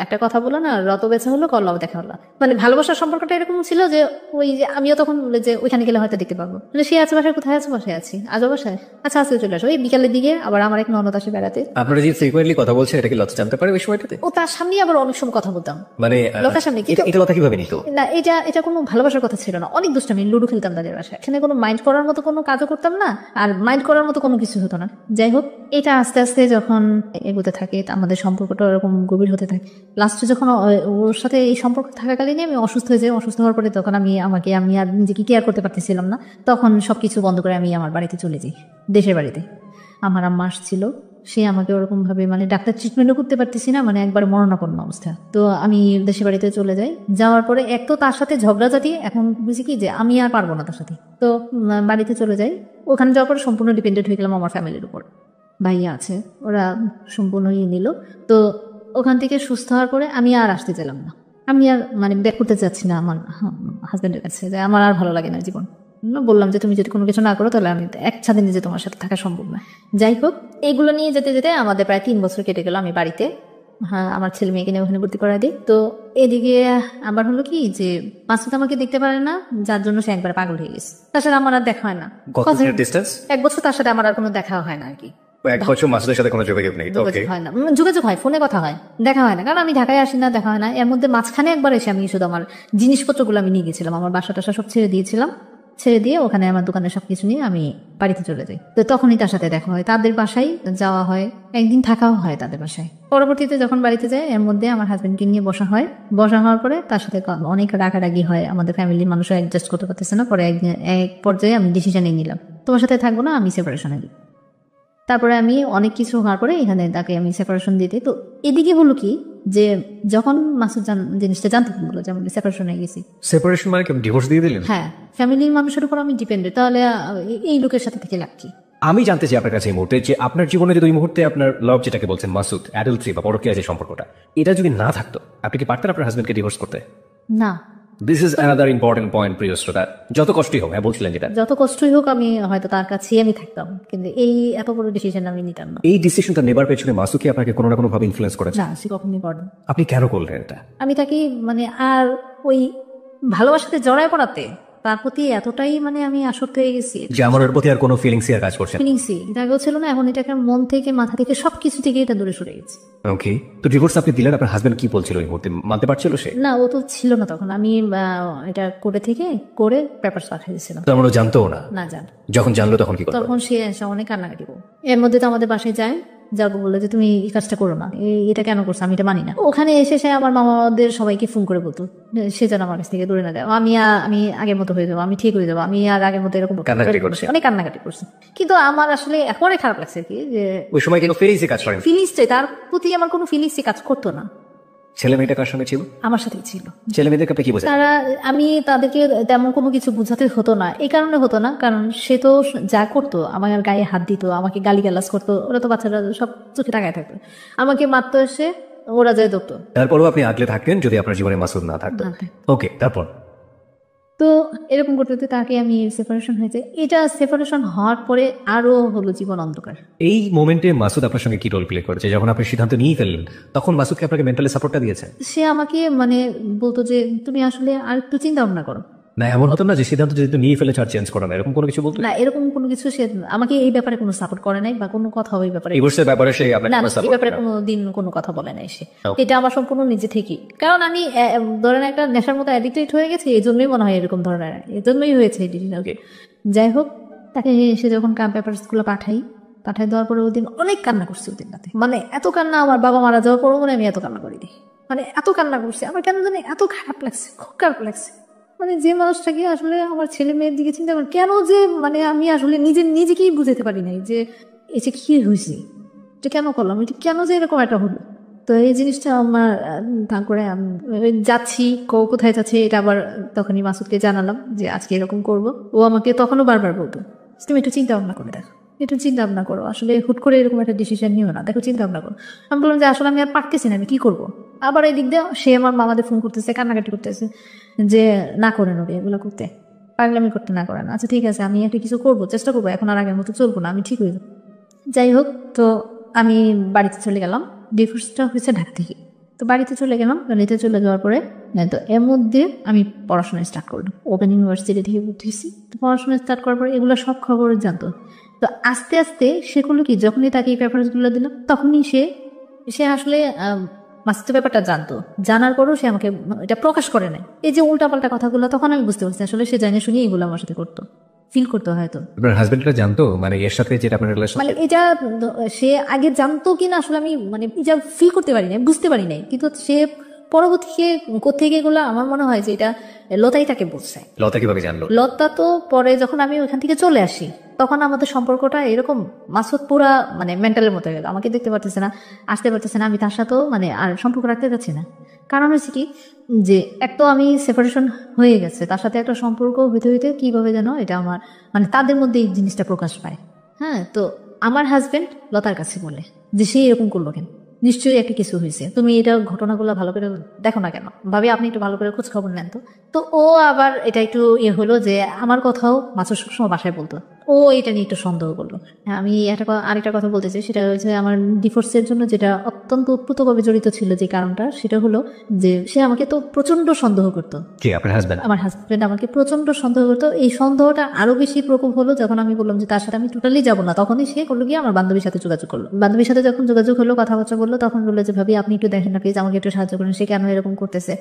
A: একটা কথা বলো না, রত বেচা হলো কল্লাও দেখা হলো। মানে ভালোবাসার সম্পর্কটা এরকম ছিল যে ওই যে আমিও তখন বলে যে ওইখানে গেলে হয়তো দেখতে পাবো, মানে সে আছে বাসায়, কোথায় আছে বাসায় আছি, আজও বাসায় আচ্ছা আজকে চলে আসো। এই বিকালের দিকে আবার আমার এক ননদ আসে বেড়াতে।
B: আপনারা যে ফ্রিকোয়েন্টলি কথা বলছেন এটা কি লতা জানতে পারে ওই সময়টাতে?
A: ও তার সামনে আবার অনেক সময় কথা বলতাম,
B: মানে
A: লতার সামনে।
B: এটা লতা কিভাবে নিত?
A: না এটা কোনো ভালোবাসার কথা ছিল না, অনেক দুষ্টামি, লুডো খেলতাম তাদের বাসায়, এখানে কোনো মাইন্ড করার মতো কোনো কাজও করতাম না, আর মাইন্ড করার মতো কোনো কিছু হতো না। যাই হোক, এটা আস্তে আস্তে যখন এগোতে থাকে আমাদের সম্পর্কটা এরকম গভীর হতে থাকে। লাস্টে যখন ওর সাথে এই সম্পর্ক থাকাকালীনই আমি অসুস্থ হয়ে যাই। অসুস্থ হওয়ার পরে তখন আমি আর নিজেকে কেয়ার করতে পারতেছিলাম না, তখন সবকিছু বন্ধ করে আমি আমার বাড়িতে চলে যাই, দেশের বাড়িতে। আমার আম্মা আসছিল, সে আমাকে ওরকম ভাবে মানে ডাক্তার ট্রিটমেন্টও করতে পারতেছি না, মানে একবার মরণাপন্ন অবস্থা। তো আমি দেশের বাড়িতে চলে যাই। যাওয়ার পরে এক তো তার সাথে ঝগড়াঝাটি, এখন বুঝি কি যে আমি আর পারবো না তার সাথে। তো বাড়িতে চলে যাই। ওখানে যাওয়ার পরে সম্পূর্ণ ডিপেন্ডেন্ট হয়ে গেলাম আমার ফ্যামিলির উপর। ভাইয়া আছে, ওরা সম্পূর্ণ নিল। তো ওখান থেকে সুস্থ হওয়ার পরে আমি আর আসতে চাইলাম না, আমি আর মানে ব্যাক করতে চাচ্ছি না আমার হাজব্যান্ডের কাছে, যে আমার আর ভালো লাগে না জীবন। বললাম যে তুমি যদি কোনো কিছু না করো তাহলে আমি একসাথে নিজে তোমার সাথে থাকা সম্ভব না। যাই হোক, এগুলো নিয়ে যেতে যেতে আমাদের প্রায় 3 বছর কেটে গেল। আমি বাড়িতে, হ্যাঁ, আমার ছেলে মেয়েকে নিয়ে ওখানে ভর্তি করা দিই। তো এদিকে আবার হলো কি যে মাসুদ আমাকে দেখতে পারে না, যার জন্য সে একবার পাগল হয়ে গেছে। তার সাথে আমার আর দেখা হয় না। 1 বছর তার সাথে আমার আর কোনো দেখা হয় না আর কি।
B: 1 বছর মাসুদের সাথে কোনো যোগাযোগ নেই?
A: হয় না, যোগাযোগ হয়, ফোনে কথা হয়, দেখা হয় না, কারণ আমি ঢাকায় আসি না, দেখা হয় না। এর মধ্যে মাঝখানে একবার এসে আমি শুধু আমার জিনিসপত্রগুলো আমি নিয়ে গেছিলাম, আমার বাসা টাসা সব ছেড়ে দিয়েছিলাম। ছেড়ে দিয়ে ওখানে আমার দোকানের সবকিছু নিয়ে আমি বাড়িতে চলে যাই। তো তখনই তার সাথে দেখা হয়, তাদের বাসায় যাওয়া হয়, একদিন থাকাও হয় তাদের বাসায়। পরবর্তীতে যখন বাড়িতে যাই, এর মধ্যে আমার হাজবেন্ডকে নিয়ে বসা হয়। বসা হওয়ার পরে তার সাথে অনেক রাগারাগি হয়, আমাদের ফ্যামিলির মানুষও অ্যাডজাস্ট করতে পারতেছে না। পরে এক পর্যায়ে আমি ডিসিশন নিয়ে নিলাম, তোমার সাথে থাকবো না, আমি সেপারেশনে দিই। তারপরে আমি অনেক কিছু হওয়ার পরে এখানে তাকে আমি সেপারেশন দিতে। তো এদিকে হলো কি যে যখন মাসুদ জিনিসটা জানতে পারলো যে আমি সেপারেশন হয়ে গেছি।
B: সেপারেশন মানে কি, ডিভোর্স দিয়ে দিলেন?
A: হ্যাঁ, ফ্যামিলির মানুষের উপর আমি ডিপেন্ডেন্ট, তাহলে এই লোকের সাথে থেকে লাভ কি?
B: আমি জানতে চাই আপনার কাছে এই মুহূর্তে যে আপনার জীবনে যদি ওই মুহূর্তে আপনার লাভ, যেটাকে বলছেন মাসুদ, অ্যাডাল্ট্রি বা পরকীয়া যে সম্পর্কটা, এটা যদি না থাকতো, আপনি কি পারতেন আপনার হাজবেন্ডকে ডিভোর্স করতে?
A: না।
B: This is another important point, প্রিয় শ্রোতা। যত কষ্টই হোক, হ্যাঁ বলছিলেন যেটা,
A: যত কষ্টই হোক আমি হয়তো তার কাছেই আমি থাকতাম, কিন্তু এই এত বড় ডিসিশন আমি নিতাম না।
B: এই ডিসিশনটা নেবার পেছনে মাসুদ কি আপনাকে কোনো না কোনো ভাবে ইনফ্লুয়েন্স করেছে?
A: না, সে কখনই করে না।
B: আপনি কেন করলেন এটা?
A: আমি তাকে মানে আর ওই ভালোবাসাতে জড়ায় পড়াতে তার প্রতি এতটাই মানে আমি আসক্ত হয়ে গেছি
B: যে আমার ওর প্রতি আর কোনো ফিলিংসই আর কাজ করছে না।
A: ফিলিংসই এটা আগেও ছিল না, এখন এটাকে মন থেকে মাথা থেকে সবকিছু থেকে এটা দূরে সরে গেছে।
B: ওকে, তো ডিভোর্স আপনি দিলেন, আপনার হাজবেন্ড কি বলছিল ওই মুহূর্তে? মানতে পারছিল সে?
A: না, ও তো ছিল না তখন। আমি এটা করে পেপারস পাঠিয়ে দিয়েছিলাম।
B: তো আমরা জানতো না?
A: না জান।
B: যখন জানলো তখন কি করলো?
A: তখন সে এসে অনেক কান্নাকাটি করো। এর মধ্যে তো আমাদের বাসায় যায়, যাবো বললো যে তুমি এই কাজটা করো না, এটা কেন করছো, আমি এটা মানি না। ওখানে এসে সে আমার মামাদের সবাইকে ফোন করে বলতো সে যেন আমার কাছ থেকে দূরে না যায়, আমি আগের মতো হয়ে যাবো, আমি ঠিক হয়ে যাবো, আমি আর আগের মতো এরকম অনেক কান্নাকাটি করছে। কিন্তু আমার আসলে একেবারে খারাপ লাগছে কি যে
B: ওই সময় কিন্তু ফিলিংসই কাজ করেন।
A: ফিলিংসটাই, তার প্রতি আমার কোনো ফিলিংসই কাজ করতো না।
B: ছেলে মেয়েটা কার সঙ্গে ছিল?
A: আমার সাথেই ছিল।
B: ছেলে মেয়েদেরকে আপনি কি বোঝান?
A: আমি তাদেরকে তেমন কোনো কিছু বোঝাতে হতো না, এই কারণে হতো না কারণ সে তো যা করতো আমার গায়ে হাত দিত, আমাকে গালিগালাজ করতো। ওরা তো বাচ্চারা সব চোখে টাকায় থাকতো, আমাকে মারতো এসে, ওরা যায় ধরতো।
B: তারপরও আপনি আগলে থাকতেন যদি আপনার জীবনে মাসুদ না থাকতো? ওকে, তারপর
A: তো এরকম করতে করতে তাকে আমি সেপারেশন হয়েছে। এটা সেপারেশন হওয়ার পরে আরো হলো জীবন অন্ধকার।
B: এই মোমেন্টে মাসুদ আপনার সঙ্গে কি রোল প্লে করেছে? যখন আপনি সিদ্ধান্ত নিয়ে ফেললেন তখন মাসুদকে আপনাকে মেন্টালি সাপোর্টটা দিয়েছে?
A: সে আমাকে মানে বলতো যে তুমি আসলে আর একটু চিন্তা ভাবনা করো।
B: না, এমন হতো না যে সিদ্ধান্ত যদি নিয়ে ফেলেছে আর চেঞ্জ করা না, এরকম কোনো কিছু বলতো
A: না? এরকম কোনো কিছু সে আমাকে এই ব্যাপারে কোনো সাপোর্ট করে নাই বা কোনো কথা ওই ব্যাপারে
B: ডিভোর্সের ব্যাপারে সে আপনাকে
A: না, এই
B: সাপোর্ট
A: ব্যাপারে কোনো দিন কোনো কথা বলে নাই সে। এটা আমার সম্পূর্ণ নিজে থেকেই, কারণ আমি ধরেন একটা নেশার মতো অ্যাডিক্টেড হয়ে গেছে, এই জন্যই মনে হয় এরকম ধরনের, এই জন্যই হয়েছে এই ডিসিশন। যাই হোক, তাকে এসে যখন পেপারস গুলো পাঠাই দেওয়ার পরে ওই দিন অনেক কান্না করছি। ওই দিন রাতে মানে এত কান্না, আমার বাবা মারা যাওয়ার পরও মনে আমি এত কান্না করিনি, মানে এত কান্না করছি। আমার কেন জানি এত খারাপ লাগছে, খুব খারাপ লাগছে। মানে যে মানুষটাকে আসলে আমার ছেলে মেয়ের দিকে চিন্তা করি, কেন যে মানে আমি আসলে নিজেকেই বুঝাতে পারি নাই যে এই যে কি হয়েছে, এটা কেন করলাম, এটা কেন যে এরকম একটা হলো। তো এই জিনিসটা আমার তারপরে আমি যাচ্ছি, কোথায় যাচ্ছি এটা আবার তখনই মাসুদকে জানালাম যে আজকে এরকম করব। ও আমাকে তখনও বারবার বলতো তুমি একটু চিন্তা ভাবনা করে দেখো, একটু চিন্তা ভাবনা করো, আসলে হুট করে এরকম একটা ডিসিশন নিও না, দেখো চিন্তা ভাবনা করো। আমি বললাম যে আসলে আমি আর পারতেছি না, আমি কি করবো। আবার এই দিক দিয়ে সে আমার মামাদের ফোন করতেছে, কান্নাকাটি করতেছে যে না করেন ওরে এগুলো করতে, পাগলামি করতে না করেন। আচ্ছা ঠিক আছে, আমি একটা কিছু করবো, চেষ্টা করবো, এখন আর আগের মতো চলবো না, আমি ঠিক হয়ে যাবো। যাই হোক, তো আমি বাড়িতে চলে গেলাম। ডিভোর্সটা হয়েছে ঢাকা থেকে, তো বাড়িতে চলে গেলাম, বাড়িতে চলে যাওয়ার পরে তো এর মধ্যে আমি পড়াশোনা স্টার্ট করলাম, ওপেন ইউনিভার্সিটি থেকে ভর্তি হয়েছি। তো পড়াশোনা স্টার্ট করার পরে এগুলো সব খবর জানতো। তো আস্তে আস্তে সে করলো কি, যখনই তাকে এই পেপারসগুলো দিলাম তখনই সে আসলে মাস্টার ব্যাপারটা জানতো। জানার পরেও সে আমাকে এটা প্রকাশ করে নাই। এই যে উল্টাপাল্টা কথাগুলো, তখন আমি বুঝতে পারছি আসলে সে জানে শুনে এগুলো আমার সাথে করতো, ফিল করতে হয়তো।
B: আপনার হাজবেন্ডরা জানতো মানে এর সাথে যেটা আপনার রিলেশন?
A: মানে এটা সে আগে জানতো কিনা আসলে আমি মানে এটা ফিল করতে পারি নাই, বুঝতে পারি নাই। কিন্তু সে পরবর্তীতে কোথেকে এগুলো আমার মনে হয় যে এটা লতাই তাকে বলছে।
B: লতা কিভাবে জানলো?
A: লতা তো পরে যখন আমি ওইখান থেকে চলে আসি তখন আমাদের সম্পর্কটা এরকম, মাসুদ পুরা মানে মেন্টালের মতো গেল, আমাকে দেখতে পারতেছে না, আসতে পারতেছে না, আমি তার সাথেও মানে আর সম্পর্ক রাখতে যাচ্ছি না। কারণ হচ্ছে কি যে এক তো আমি সেপারেশন হয়ে গেছে, তার সাথে একটা সম্পর্ক হইতে হইতে কিভাবে যেন এটা আমার মানে তাদের মধ্যে এই জিনিসটা প্রকাশ পায়। হ্যাঁ, তো আমার হাজবেন্ড লতার কাছে বলে যে সে এরকম করলো কেন, নিশ্চয়ই একটা কিছু হয়েছে, তুমি এটা ঘটনাগুলো ভালো করে দেখো না কেন, ভাবি আপনি একটু ভালো করে খোঁজ খবর নেন তো। তো ও আবার এটা একটু হলো যে আমার কথাও মাসুদ সবসময় বাসায় বলতো, ও এটা নিয়ে একটু সন্দেহ করলো। আমি আরেকটা কথা বলতে চাই, সেটা হচ্ছে আমার ডিভোর্সের জন্য যেটা অত্যন্ত উৎপ্রুতভাবে জড়িত ছিল যে কারণটা, সেটা হলো যে সে আমাকে তো প্রচন্ড সন্দেহ করতো।
B: কে আপনার হাজবেন্ড? আমার
A: হাজবেন্ড আমাকে প্রচন্ড সন্দেহ করতো। এই সন্দেহটা আরো বেশি প্রকোপ হলো যখন আমি বললাম যে তার সাথে আমি টোটালি যাবো না, তখনই সে করলো গিয়ে আমার বান্ধবীর সাথে যোগাযোগ করলো। বান্ধবীর সাথে যখন যোগাযোগ হলো, কথাবার্তা বললো, তখন বললো যে ভাবি আপনি একটু দেখেন না প্লিজ, আমাকে একটু সাহায্য করেন, সে কেন এরকম করতেছে।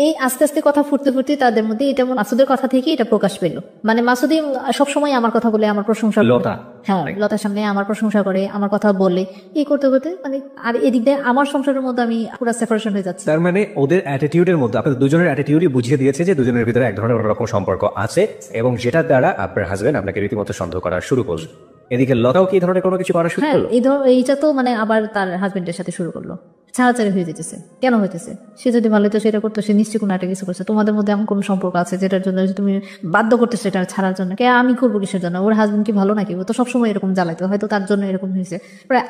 A: এই আস্তে আস্তে কথা ফুটতে ফুটতে তাদের মধ্যে এটা মাসুদের কথা থেকে এটা প্রকাশ পেলো। মানে মাসুদি সবসময় আমার কথা বলে, আমার প্রশংসা,
B: লতা,
A: হ্যাঁ লতার সামনে আমার প্রশংসা করে, আমার কথা বলে, এই করতে করতে মানে আর এদিক দিয়ে আমার সংসারের মধ্যে আমি পুরো সেপারেশন হয়ে যাচ্ছি।
B: তার মানে ওদের অ্যাটিটিউডের মধ্যে আপনাদের দুজনের অ্যাটিটিউডই বুঝিয়ে দিয়েছে যে দুজনের ভিতরে এক ধরনের অন্যরকম সম্পর্ক আছে, এবং যেটার দ্বারা আপনার হাজবেন্ড আপনাকে রীতিমতো সন্দেহ করা শুরু করলো। এদিকে লতাও কি ধরনের কোনো কিছু করা শুরু করলো?
A: এইটা তো মানে আবার তার হাজবেন্ডের সাথে শুরু করলো, ছাড়াছাড়ি হয়ে যেতেছে। কেন হইতেছে? সে যদি ভালো হতো সেটা করতো, সে নিশ্চয়ই কোনো একটা কিছু করছে। তোমাদের মধ্যে এমন কোনো সম্পর্ক আছে যেটার জন্য তুমি বাধ্য করতেছো এটা ছাড়ার জন্য। কে আমি করবো কিসের জন্য? ওর হাজবেন্ড কি ভালো নাকি? ও তো সবসময় এরকম জ্বালাইতো, হয়তো তার জন্য এরকম হয়েছে।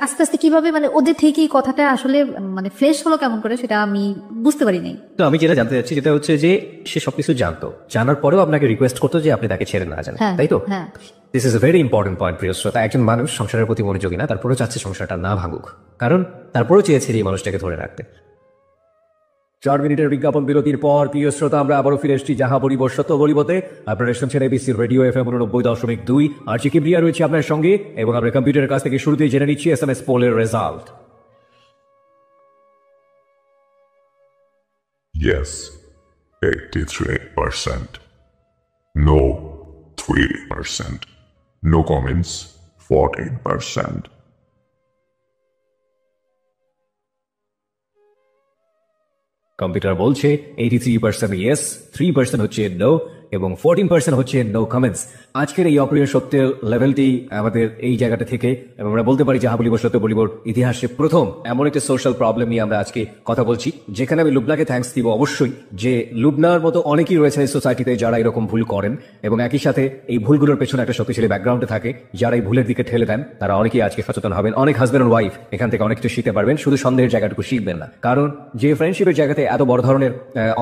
A: আস্তে আস্তে কিভাবে মানে ওদের থেকেই কথাটা আসলে মানে ফ্লেশ হলো কেমন করে সেটা আমি বুঝতে পারি নাই।
B: তো আমি যেটা জানতে চাচ্ছি যেটা হচ্ছে যে সে সবকিছু জানতো, জানার পরেও আপনাকে রিকোয়েস্ট করতো যে আপনি তাকে ছেড়ে না যান, তাই তো?
A: হ্যাঁ,
B: this is a very important point প্রিয় শ্রোতা। একজন মানুষ সংসারের প্রতি মনোযোগী না, তারপরেও চাচ্ছে সংসারটা না ভাঙুক, কারণ তারপরেও চেয়েছে এই মানুষটাকে ধরে রাখতে। 4 মিনিটের বিজ্ঞাপন বিরতির পর প্রিয় শ্রোতা আমরা আবারও ফিরে এসেছি যাহা বলিবর সত্য বলিবতে। আপনারা শুনছেন এবিসি রেডিও FM 89.2। আর চিকিপ্রিয়া রয়েছে আপনার সঙ্গে, এবং আমরা কম্পিউটারের কাছ থেকে শুরুতেই জেনে নিচ্ছি SMS পোলের result.
C: Yes, 83%. No, 3%. No comments, 14%.
B: Computer বলছে 83% ইয়েস, 3% হচ্ছে নো, এবং 14% হচ্ছে নো কমেন্টস। আজকের এই অপ্রিয় সত্যের লেভেলটি আমাদের এই জায়গাটা থেকে, এবং আমরা বলতে পারি যাহা বলিবর সত্য বলিবর ইতিহাসে প্রথম এমন একটা সোশ্যাল প্রবলেম নিয়ে আমরা আজকে কথা বলছি, যেখানে আমি লুবনাকে থ্যাঙ্কস দিব অবশ্যই, যে লুবনার মতো অনেকেই রয়েছে এই সোসাইটিতে যারা এরকম ভুল করেন, এবং একই সাথে এই ভুলগুলোর পেছনে একটা শক্তিশালী ব্যাকগ্রাউন্ডে থাকে, যারা এই ভুলের দিকে ঠেলে দেন তারা অনেকেই আজকে সচেতন হবেন। অনেক হাজব্যান্ড এন্ড ওয়াইফ এখান থেকে অনেক কিছু শিখতে পারবেন, শুধু সন্দেহের জায়গাটুকু শিখবেন না। কারণ যে ফ্রেন্ডশিপের জায়গাতে এত বড় ধরনের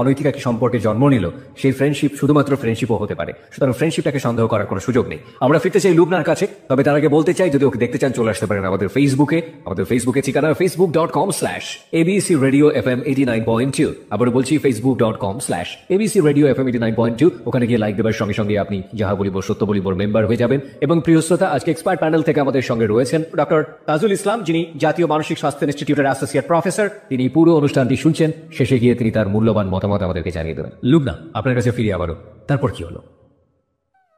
B: অনৈতিক একটি সম্পর্কে জন্ম নিল, সেই ফ্রেন্ডশিপ শুধুমাত্র ফ্রেন্ডশিপও হতে পারে। সুতরাং ফ্রেন্ডশিপটাকে সন্দেহ করার কোনো সুযোগ নেই। আমরা ফিরতে চাই লুবনার কাছে, তবে তার আগে বলতে চাই যদি ওকে দেখতে চান চলে আসতে পারেন আমাদের ফেসবুকে। আমাদের ফেসবুকে ঠিকানা facebook.com/ABC Radio FM 89.2। আবার বলছি facebook.com/ABC Radio FM 89.2। ওখানে গিয়ে লাইক দেবার সঙ্গে সঙ্গে আপনি যাহা বলিবর সত্য বলিবর মেম্বার হয়ে যাবেন। এবং প্রিয় শ্রোতা, আজকে এক্সপার্ট প্যানেল থেকে আমাদের সঙ্গে রয়েছেন ডক্টর তাজুল ইসলাম, যিনি জাতীয় মানসিক স্বাস্থ্য ইনস্টিটিউটের অ্যাসোসিয়েট প্রফেসর। তিনি পুরো অনুষ্ঠানটি শুনছেন, শেষে গিয়ে তিনি তার মূল্যবান মতামত আমাদেরকে জানিয়ে দেবেন। লুবনা, আপনার কাছে ফিরে আবারও, তারপর কি হলো?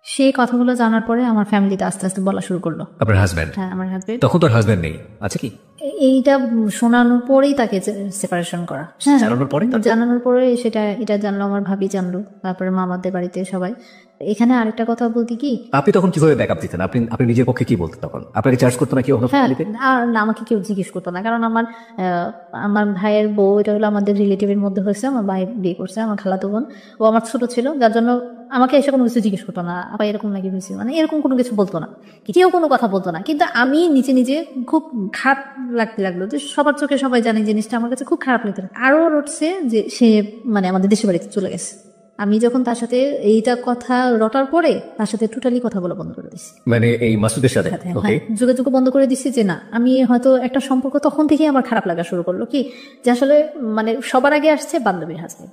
A: সেই কথাগুলো জানার পরে আমার ফ্যামিলিতে আস্তে আস্তে বলা শুরু করলো।
B: আপনার হাজবেন্ড?
A: হ্যাঁ, আমার হাজবেন্ড।
B: তখন তো আর হাজবেন্ড নেই, আছে কি?
A: এইটা শোনানোর পরেই তাকে সেপারেশন করা, জানানোর পরে এটা জানলো আমার ভাবি, জানলো, তারপরে মামাদের বাড়িতে সবাই। এখানে আরেকটা কথা বলতে কি,
B: আপনি তখন কিভাবে ব্যাকআপ দিতেন? আপনি নিজের পক্ষে কি বলতেন তখন? আপনাকে চার্জ করতো না কেউ?
A: আর না, আমাকে কেউ জিজ্ঞেস করতো না, কারণ আমার ভাইয়ের বউ, এটা হলো আমাদের রিলেটিভের মধ্যে হয়েছে, আমার ভাই বিয়ে করছে, আমার খালাতো বোন, ও আমার ছোট ছিল, যার জন্য আমাকে এসে কোনো কিছু জিজ্ঞেস করতো না, আপা এরকম নাকি হয়েছে, মানে এরকম কোনো কিছু বলতো না, কেউ কোনো কথা বলতো না। কিন্তু আমি নিজে নিজে খুব খারাপ লাগতে লাগলো যে সবার চোখে সবাই জানে জিনিসটা, আমার কাছে খুব খারাপ লাগতো। আরো হচ্ছে যে সে মানে আমাদের দেশের বাড়িতে চলে গেছে, আমি যখন তার সাথে এইটা কথা রটার পরে তার সাথে টোটালি কথা বলা বন্ধ করে দিছি।
B: মানে এই মাসুদের সাথে? ওকে,
A: যোগাযোগ বন্ধ করে দিচ্ছি যে না, আমি হয়তো একটা সম্পর্ক তখন থেকেই আমার খারাপ লাগা শুরু করলো কি যে আসলে মানে সবার আগে আসছে বান্ধবীর হাজবেন্ড,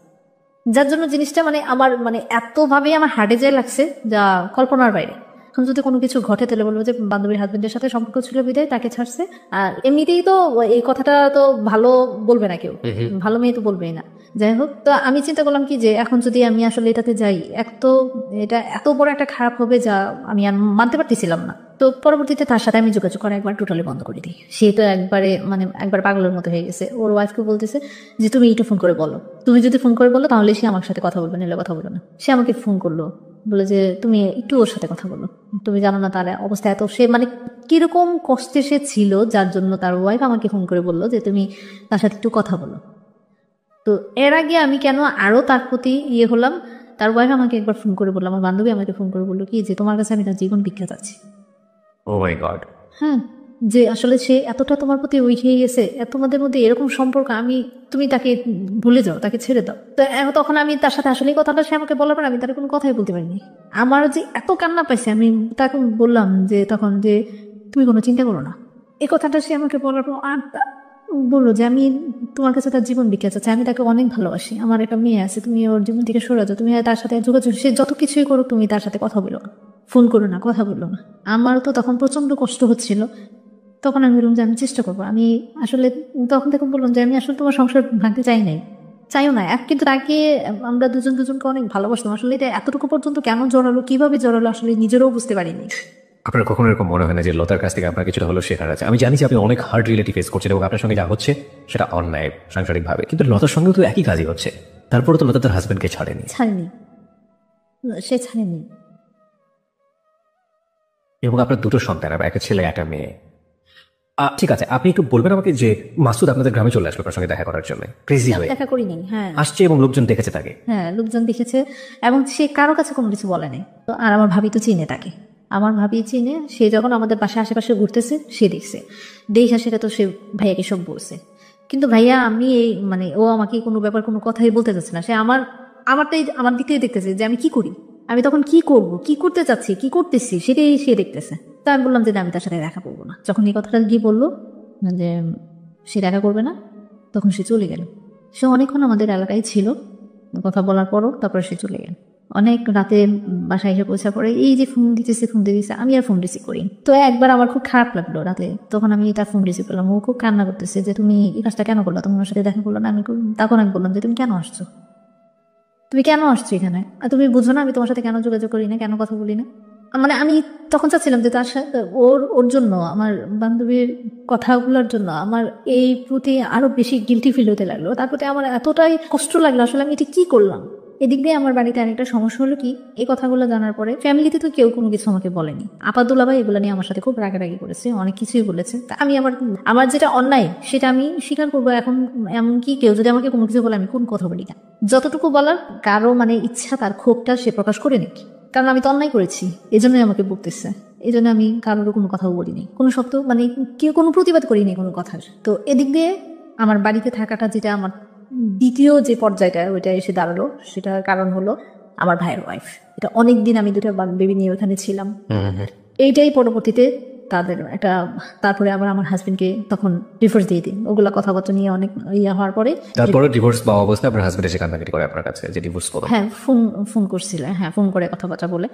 A: যার জন্য জিনিসটা মানে আমার মানে এতভাবে আমার হার্টে যায় লাগছে যা কল্পনার বাইরে। এখন যদি কোনো কিছু ঘটে তাহলে বলবো যে বান্ধবীর হাজবেন্ডের সাথে সম্পর্ক ছিল বিদায় তাকে ছাড়ছে। আর এমনিতেই তো এই কথাটা তো ভালো বলবে না কেউ, ভালো মেয়ে তো বলবেই না। যাই হোক, তো আমি চিন্তা করলাম কি যে এখন যদি আমি আসলে এটাতে যাই, এক তো এটা এত বড় একটা খারাপ হবে যা আমি আর মানতে পারতেছিলাম না। তো পরবর্তীতে তার সাথে আমি যোগাযোগ করা একবার টোটালি বন্ধ করে দিই। সে তো একবারে মানে একবার পাগলের মতো হয়ে গেছে। ওর ওয়াইফকে বলতেছে যে তুমি একটু ফোন করে বলো, তুমি যদি ফোন করে বলো তাহলে সে আমার সাথে কথা বলবে, নিলে কথা বলো না। সে আমাকে ফোন করলো, বলে যে তুমি একটু ওর সাথে কথা বলো, তুমি জানো না তার অবস্থা এত, সে মানে কিরকম কষ্টে সে ছিল, যার জন্য তার ওয়াইফ আমাকে ফোন করে বললো যে তুমি তার সাথে একটু কথা বলো। তো এর আগে আমি কেন আরো তার প্রতি হলাম, তার ওয়াইফ আমাকে একবার ফোন করে বললো, আমার বান্ধবী আমাকে ফোন করে বললো কি যে তোমার কাছে আমি তার জীবন ভিক্ষা চাচ্ছি।
B: ও মাই গড।
A: হ্যাঁ, যে আসলে সে এতটা তোমার প্রতি উইক হয়ে গেছে, তোমাদের মধ্যে এরকম সম্পর্ক, তুমি তাকে ভুলে যাও, তাকে ছেড়ে দাও। তো তখন আমি তার সাথে আসলে কথাটা সে আমাকে বলার পর আমি তার কোনো কথাই বলতে পারিনি। আমার যে এত কান্না পাইছে, আমি তাকে বললাম যে তখন যে তুমি কোনো চিন্তা করো না। এই কথাটা সে আমাকে বলার পর আর বললো যে আমি তোমার কাছে তার জীবন বিক্রি চাচ্ছি, আমি তাকে অনেক ভালোবাসি, আমার একটা মেয়ে আছে, তুমি ওর জীবন থেকে সরে যাও, তুমি তার সাথে যোগাযোগ, সে যত কিছুই করুক তুমি তার সাথে কথা বলো না, ফোন করো না, কথা বললো না। আমার তো তখন প্রচন্ড কষ্ট হচ্ছিল। তখন আমি বললাম যে আমি চেষ্টা করবো, আমি আসলে তখন থেকে বললাম যে আমি আসলে তোমার সংসার ভাঙতে চাইও না। কিন্তু তাকে আমরা দুজনকে অনেক ভালোবাসতাম। আসলে এটা এতটুকু পর্যন্ত কেন জড়ালো, কিভাবে জড়ালো, আসলে নিজেরও বুঝতে পারিনি।
B: আপনার কখনো এরকম মনে হয় না যে লতার কাছ থেকে আপনার কিছুটা হলো শেখার আছে? আমি জানি যে আপনি অনেক হার্ড রিলেটিভ ফেস করছেন এবং আপনার সঙ্গে যা হচ্ছে সেটা অন্যায় সাংসারিকভাবে, কিন্তু লতার সঙ্গেও তো একই কাজই হচ্ছে। তারপরে তো লতা তার হাজবেন্ডকে ছাড়েনি।
A: সে ছাড়েনি।
B: এবং আপনার দুটো সন্তান, একটা ছেলে একটা মেয়ে। ঠিক আছে, আপনি একটু বলবেন আমাকে যে মাসুদ আপনাদের গ্রামে চলে আসলো আপনার সঙ্গে দেখা করার জন্য, ক্রেজি হয়ে
A: দেখা করিনি। হ্যাঁ,
B: আসছে এবং লোকজন দেখেছে তাকে।
A: হ্যাঁ, লোকজন দেখেছে এবং সে কারো কাছে কোনো কিছু বলে নাই। তো আর আমার ভাবি তো চিনে তাকে, আমার ভাবি চিনে। সে যখন আমাদের বাসায় আশেপাশে ঘুরতেছে সে দেখছে, দেখা সেটা তো সে ভাইয়াকে সব বলছে। কিন্তু ভাইয়া আমি এই মানে ও আমাকে কোনো ব্যাপার কোনো কথাই বলতে চাচ্ছে না। সে আমার দিক থেকে দেখতেছে যে আমি কি করি, আমি তখন কি করব, কি করতে চাচ্ছি, কি করতেছি সেটাই সে দেখতেছে। তা আমি বললাম যে আমি তার সাথে দেখা করবো না। যখন এই কথাটা গিয়ে বললো যে সে দেখা করবে না, তখন সে চলে গেল। সে অনেকক্ষণ আমাদের এলাকায় ছিল, কথা বলার পরও তারপরে সে চলে গেল। অনেক রাতে বাসায় এসে পৌঁছার পরে এই যে ফোন দিতেছে আমি আর ফোন রিসিভ করি। তো একবার আমার খুব খারাপ লাগলো রাতে, তখন আমি তার ফোন রিসিভ করলাম। ও খুব কান্না করতেছে যে তুমি এই কাজটা কেন করলো, তোমার সাথে দেখা করলো না। তখন আমি বললাম যে তুমি কেন আসছো এখানে, আর তুমি বুঝো না আমি তোমার সাথে কেন যোগাযোগ করি না, কেন কথা বলি না। মানে আমি তখন চাচ্ছিলাম যে তার সাথে ওর জন্য, আমার বান্ধবীর কথাগুলোর জন্য আমার এই প্রতি আরো বেশি গিল্টি ফিল হতে লাগলো। তার প্রতি আমার এতটাই কষ্ট লাগলো, আসলে আমি এটা কি করলাম। এদিক দিয়ে আমার বাড়িতে আরেকটা সমস্যা হলো কি, এই কথাগুলো জানার পরে ফ্যামিলিতে তো কেউ কোনো কিছু আমাকে বলেনি। আপাদুল্লা ভাই এগুলো নিয়ে আমার সাথে খুব রাগারাগি করেছে, অনেক কিছুই বলেছে। তা আমি আমার যেটা অন্যায় সেটা আমি স্বীকার করবো। এখন এমনকি কেউ যদি আমাকে কোনো কিছু বলে আমি কোন কথা বলি না, যতটুকু বলার কারো মানে ইচ্ছা তার ক্ষোভটা সে প্রকাশ করে নিক, কারণ আমি তো অন্যায় করেছি, এই জন্যই আমাকে বকতেছে। এই জন্য আমি কারোর কোনো কথাও বলিনি, কোনো শব্দ মানে কেউ কোনো প্রতিবাদ করিনি কোনো কথার। তো এদিক দিয়ে আমার বাড়িতে থাকাটা যেটা আমার দ্বিতীয় যে পর্যায়টা ওইটা এসে দাঁড়ালো, সেটার কারণ হলো আমার ভাইয়ের ওয়াইফ। এটা অনেকদিন আমি দুটো বেবি নিয়ে ওখানে ছিলাম। এইটাই পরবর্তীতে তাদের একটা, তারপরে আবার আমার হাজবেন্ডকে তখন ডিভোর্স দিয়ে দিই। ওগুলা কথাবার্তা নিয়ে অনেক হওয়ার পরে
B: তারপরে ডিভোর্স পাওয়া অবস্থায় আপনার হাজবেন্ড এসে কান্নাকাটি করে আপনার কাছে যে ডিভোর্স করো?
A: হ্যাঁ, ফোন করছিল, হ্যাঁ ফোন করে কথাবার্তা বলে।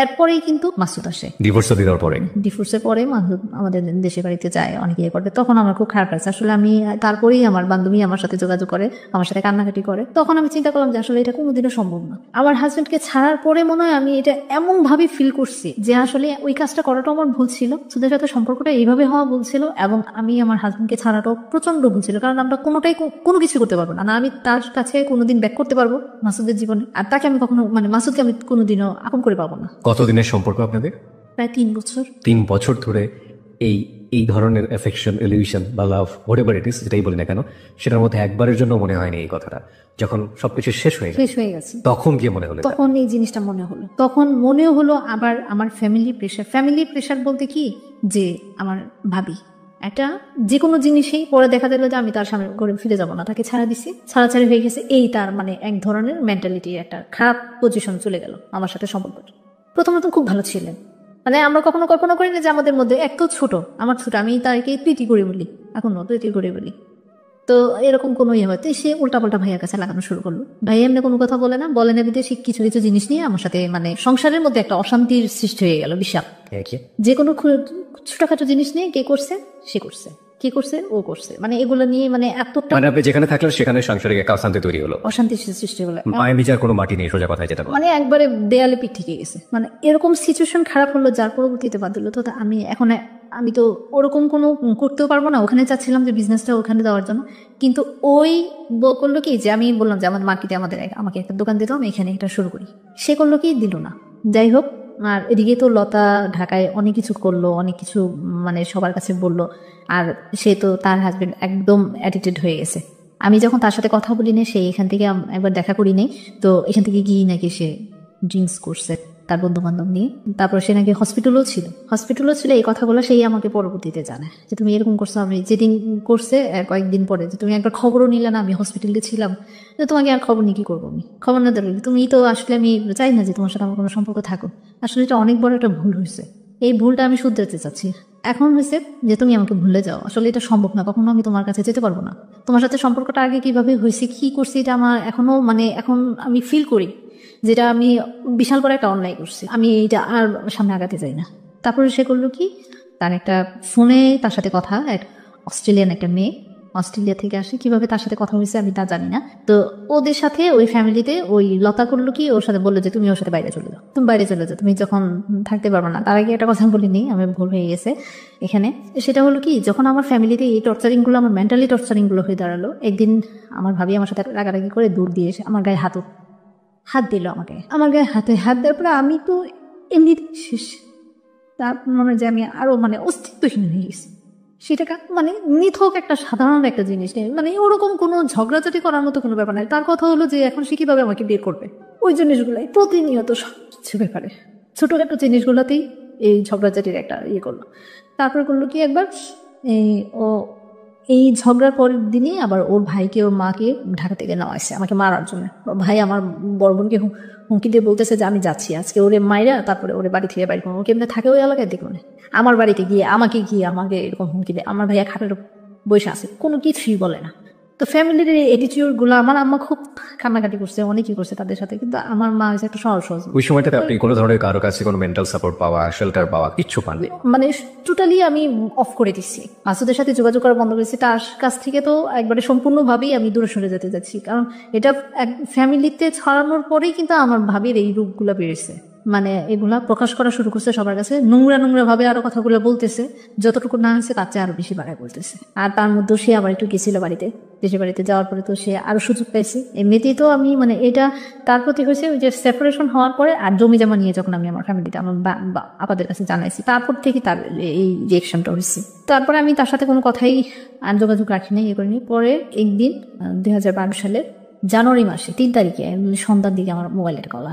A: এরপরেই কিন্তু মাসুদ আসে।
B: ডিভোর্সের পরে
A: মাসুদ আমাদের দেশের বাড়িতে যায়, অনেক করবে। তখন আমার খুব খারাপ লাগছে আসলে। আমি তারপরেই আমার বান্ধবী আমার সাথে যোগাযোগ করে, আমার সাথে কান্নাকাটি করে। তখন আমি চিন্তা করলাম যে আসলে এটা কোনোদিনও সম্ভব না। আমার হাজবেন্ডকে ছাড়ার পরে মনে হয় আমি এটা এমন ভাবে ফিল করছি যে আসলে ওই কাজটা করাটা আমার ভুল ছিল, মাসুদের সাথে সম্পর্কটা এইভাবে হওয়া ভুল ছিল, এবং আমি আমার হাজবেন্ডকে ছাড়াটাও প্রচন্ড ভুল ছিল। কারণ আমরা কোনো কিছু করতে পারবো না, আমি তার কাছে কোনোদিন ব্যাক করতে পারবো মাসুদের জীবনে, আর তাকে আমি কখনো মানে মাসুদকে আমি কোনোদিনও আপন করে পাবো না।
B: কতদিনের সম্পর্ক আপনাদের?
A: প্রায় 3 বছর।
B: 3 বছর ধরে এই ধরনের অ্যাফেকশন, এলিউশন বা লাভ, হোয়াটএভার ইট ইজ, যেটাই বলি না কেন, সেটার মধ্যে একবারের জন্য মনে হয়নি এই কথাটা? যখন সবকিছু শেষ হয়ে গেছে তখন গিয়ে মনে হলো,
A: তখন এই জিনিসটা তখন মনেও হলো। আবার আমার ফ্যামিলি প্রেশার বলতে কি যে আমার ভাবি একটা যে কোনো জিনিসেই পরে দেখা গেল যে আমি তার সামনে ঘরে ফিরে যাব না, তাকে ছাড়া দিছি, ছাড়াছাড়ি হয়ে গেছে, এই তার মানে এক ধরনের মেন্টালিটি, একটা খারাপ পজিশন চলে গেল আমার সাথে সম্পর্ক। প্রথমত খুব ভালো ছিলেন, মানে আমরা কখনো কল্পনা করি না যে আমাদের মধ্যে এক তো ছোট, আমার ছোট, আমি তাকে প্রীতি করে বলি, এখনো প্রীতি করে বলি, তো এরকম কোনো ইয়ে হয়তো সে উল্টাপাল্টা ভাইয়ের কাছে লাগানো শুরু করলো। ভাই এমনি কোনো কথা বলে না, বলে না বিদেশি কিছু কিছু জিনিস নিয়ে আমার সাথে মানে সংসারের মধ্যে একটা অশান্তির সৃষ্টি হয়ে গেল বিশাল। যে কোনো ছোটখাটো জিনিস নিয়ে কে করছে, সে করছে, কে করছে, ও করছে, মানে এগুলো নিয়ে মানে এতটা
B: মানে আপনি যেখানে থাকলেন সেখানে সাংসারিক একটা অশান্তি তৈরি হলো,
A: অশান্তির সৃষ্টি হলো,
B: মায়ের বিচার কোনো মাটি নেই, সোজা কথায় যেটা
A: মানে একবারে দেয়ালে পিঠ থেকে গেছে। মানে এরকম সিচুয়েশন খারাপ হলো যার পরবর্তীতে বাদ দিল। তো আমি তো ওরকম কোনো করতেও পারবো না, ওখানে চাচ্ছিলাম যে বিজনেসটা ওখানে দেওয়ার জন্য, কিন্তু ওই করলো কি যে আমি বললাম যে আমার মার্কেটে আমাকে একটা দোকান দিতাম, এখানে এটা শুরু করি, সে করলো কি দিল না। যাই হোক, আর এদিকে তো লতা ঢাকায় অনেক কিছু করলো, অনেক কিছু মানে সবার কাছে বললো, আর সে তো তার হাজবেন্ড একদম অ্যাটিটিউড হয়ে গেছে। আমি যখন তার সাথে কথা বলি না, সে এখান থেকে একবার দেখা করি নেই, তো এখান থেকে গিয়ে নাকি সে ড্রিঙ্কস করছে তার বন্ধু বান্ধব নিয়ে, তারপর সে নাকি হসপিটালও ছিল। এই কথাগুলো সেই আমাকে পরবর্তীতে জানায় যে তুমি এরকম করছো। আমি যেদিন করছে কয়েকদিন পরে যে তুমি একবার খবরও নিলে না, আমি হসপিটালে ছিলাম, যে তোমাকে আর খবর নিয়ে কি করবো, আমি খবর না দিলে তুমি তো আসলে, আমি চাই না যে তোমার সাথে আমার কোনো সম্পর্ক থাকো, আসলে এটা অনেক বড় একটা ভুল হয়েছে, এই ভুলটা আমি শুধরাতে চাচ্ছি। এখন হয়েছে যে তুমি আমাকে ভুলে যাও, আসলে এটা সম্ভব না, কখনো আমি তোমার কাছে যেতে পারবো না। তোমার সাথে সম্পর্কটা আগে কিভাবে হয়েছে, কি করছি, এটা আমার এখনো মানে এখন আমি ফিল করি যেটা আমি বিশাল বড় একটা অন্যায় করছি, আমি এটা আর সামনে আগাতে চাই না। তারপরে সে করলো কি, তার একটা ফোনে তার সাথে কথা, এক অস্ট্রেলিয়ান একটা মেয়ে অস্ট্রেলিয়া থেকে আসে, কিভাবে তার সাথে কথা হয়েছে আমি তা জানি না। তো ওদের সাথে ওই ফ্যামিলিতে ওই লতা করলো কি, ওর সাথে বললো যে তুমি ওর সাথে বাইরে চলে যাও, তুমি যখন থাকতে পারবে না। তার আগে একটা কথা বলিনি, আমি ভুল হয়ে গেছে এখানে। সেটা হলো কি, যখন আমার ফ্যামিলিতে এই টর্চারিংগুলো, আমার মেন্টালি টর্চারিংগুলো হয়ে দাঁড়ালো, একদিন আমার ভাবি আমার সাথে রাগারাগি করে দূর দিয়ে এসে আমার গায়ে হাত দিল, আমার গায়ে হাত দেওয়ার পরে আমি তো এমনি শেষ, তার মনে যে আমি আরো মানে অস্তিত্বহীন হয়ে গেছি। সেটা মানে নিথক একটা সাধারণ একটা জিনিস নেই, মানে ওরকম কোনো ঝগড়াঝাটি করার মতো কোনো ব্যাপার নাই। তার কথা হলো যে এখন সে কিভাবে আমাকে বের করবে, ওই জিনিসগুলাই প্রতিনিয়ত সবকিছু ব্যাপারে ছোটখাটো জিনিসগুলোতেই এই ঝগড়াঝাটির একটা করলো। তারপর করলো কি, একবার এই ঝগড়ার পরের দিনই আবার ওর ভাইকে, ওর মাকে ঢাকা থেকে নেওয়া আসছে আমাকে মারার জন্য। ভাই আমার বড় বোনকে হুমকি দিয়ে বলতেছে যে আমি যাচ্ছি আজকে ওরে মাইরা, তারপরে ওরে বাড়ি থেকে বাড়ি করবো, কেমনে থাকে ওই এলাকায় দেখবো না, আমার বাড়িতে গিয়ে আমাকে এরকম হুমকি দেয়। আমার ভাইয়া খাটের বসে আছে, কোনো কিছুই বলে না। তো ফ্যামিলির এই অ্যাটিটিউড গুলো, আমার আম্মা খুব কান্নাকাটি করছে, অনেকই করছে তাদের সাথে, কিন্তু আমার মা হচ্ছে একটা সহজ।
B: ওই সময়টাতে আপনি কোনো ধরনের কারো কাছে কোনো মেন্টাল সাপোর্ট পাওয়া, শেল্টার পাওয়া কিচ্ছু পাননি?
A: মানে টোটালি আমি অফ করে দিচ্ছি, মাসুদের সাথে যোগাযোগ করা বন্ধ করেছি, তার কাছ থেকে তো একবারে সম্পূর্ণভাবেই আমি দূরে সরে যেতে যাচ্ছি, কারণ এটা ফ্যামিলিতে ছড়ানোর পরেই কিন্তু আমার ভাবির এই রূপগুলো বেড়েছে, মানে এগুলা প্রকাশ করা শুরু করছে সবার কাছে, নোংরা ভাবে আরো কথাগুলো বলতেছে, যতটুকু না হয়েছে তার চেয়ে আরো বেশি বাড়ায় বলতেছে। আর তার মধ্যে সে আবার একটু গেছিল দেশের বাড়িতে যাওয়ার পরে তো সে আরো সুযোগ পাইছে। এমনিতেই তো আমি মানে এটা তার প্রতি হয়েছে ওই যে সেপারেশন হওয়ার পরে, আর জমি জমা নিয়ে যখন আমি আমার ফ্যামিলিতে আমার আপাদের কাছে জানাইছি, তারপর থেকে তার এই রিয়েকশনটা হয়েছে। তারপরে আমি তার সাথে কোনো কথাই আর যোগাযোগ রাখি নাই, করিনি। পরে একদিন 2012 সালের জানুয়ারি মাসে 3 তারিখে সন্ধ্যার দিকে আমার মোবাইলের কল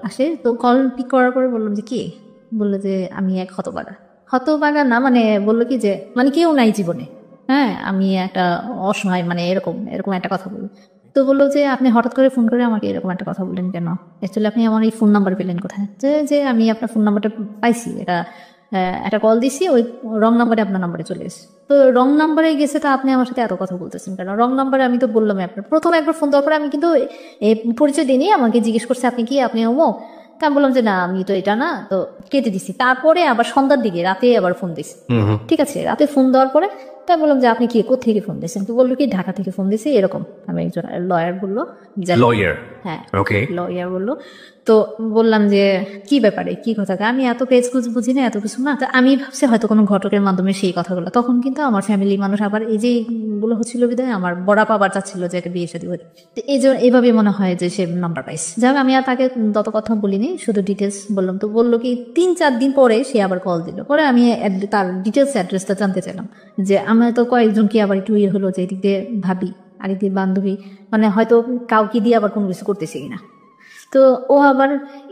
A: আসে। তো কল পিক করার পরে বললাম যে কি, বললো যে আমি এক হতবাগা না, মানে বললো কি যে মানে কেউ নাই জীবনে, হ্যাঁ আমি একটা অসহায়, মানে এরকম একটা কথা বললো। তো বললো যে আপনি হঠাৎ করে ফোন করে আমাকে এরকম একটা কথা বললেন কেন, অ্যাকচুয়ালি আপনি আমার এই ফোন নাম্বার পেলেন কোথায়? যে আমি আপনার ফোন নাম্বারটা পাইছি, একটা কল দিছি, ওই রং নাম্বারে আপনার নাম্বারে চলে এসেছে। তো রং নাম্বারে গেছে, তা আপনি আমার সাথে এত কথা বলতেছেন কেন? রং নাম্বারে আমি তো বললাম আপনার প্রথমে একবার ফোন দেওয়ার পরে আমি কিন্তু পরিচয় দিইনি, আমাকে জিজ্ঞেস করছে আপনি কি, আপনি অমুক। তা আমি বললাম যে না আমি তো এটা না, তো কেটে দিছি। তারপরে আবার সন্ধ্যার দিকে রাতে আবার ফোন দিছি, ঠিক আছে, রাতে ফোন দেওয়ার পরে তাই বললাম যে আপনি কি কোথেকে ফোন দিয়েছেন? তো বললো কি ঢাকা থেকে ফোন দিয়েছি এরকম। আমি একজন লয়ার বললো, হ্যাঁ লয়ার বললো। তো বললাম যে কি ব্যাপারে, কি কথা? আমি এত পেজ বুঝি না, এত কিছু না। আমি ভাবছি হয়তো কোনো ঘটকের মাধ্যমে সেই কথাগুলো। তখন কিন্তু আমার ফ্যামিলি মানুষ আবার এই যে গুলো হচ্ছিল বিধায় আমার বড়াপা আবার চাচ্ছিল যে একটা বিয়ে শাদী হতে, এইভাবে মনে হয় যে সে নাম্বার পাইছে। যাই হোক, আমি আর তাকে তত কথা বলিনি, শুধু ডিটেলস বললাম। তো বললো কি 3-4 দিন পরে সে আবার কল দিল। পরে আমি তার ডিটেলস অ্যাড্রেসটা জানতে চাইলাম, যে আমরা তো কয়েকজনকে আবার একটু হলো যে এদিক দিয়ে ভাবি আর এদিক দিয়ে বান্ধবী, মানে হয়তো কাউকে দিয়ে আবার কোনো কিছু করতেছে কিনা। তো ও আবার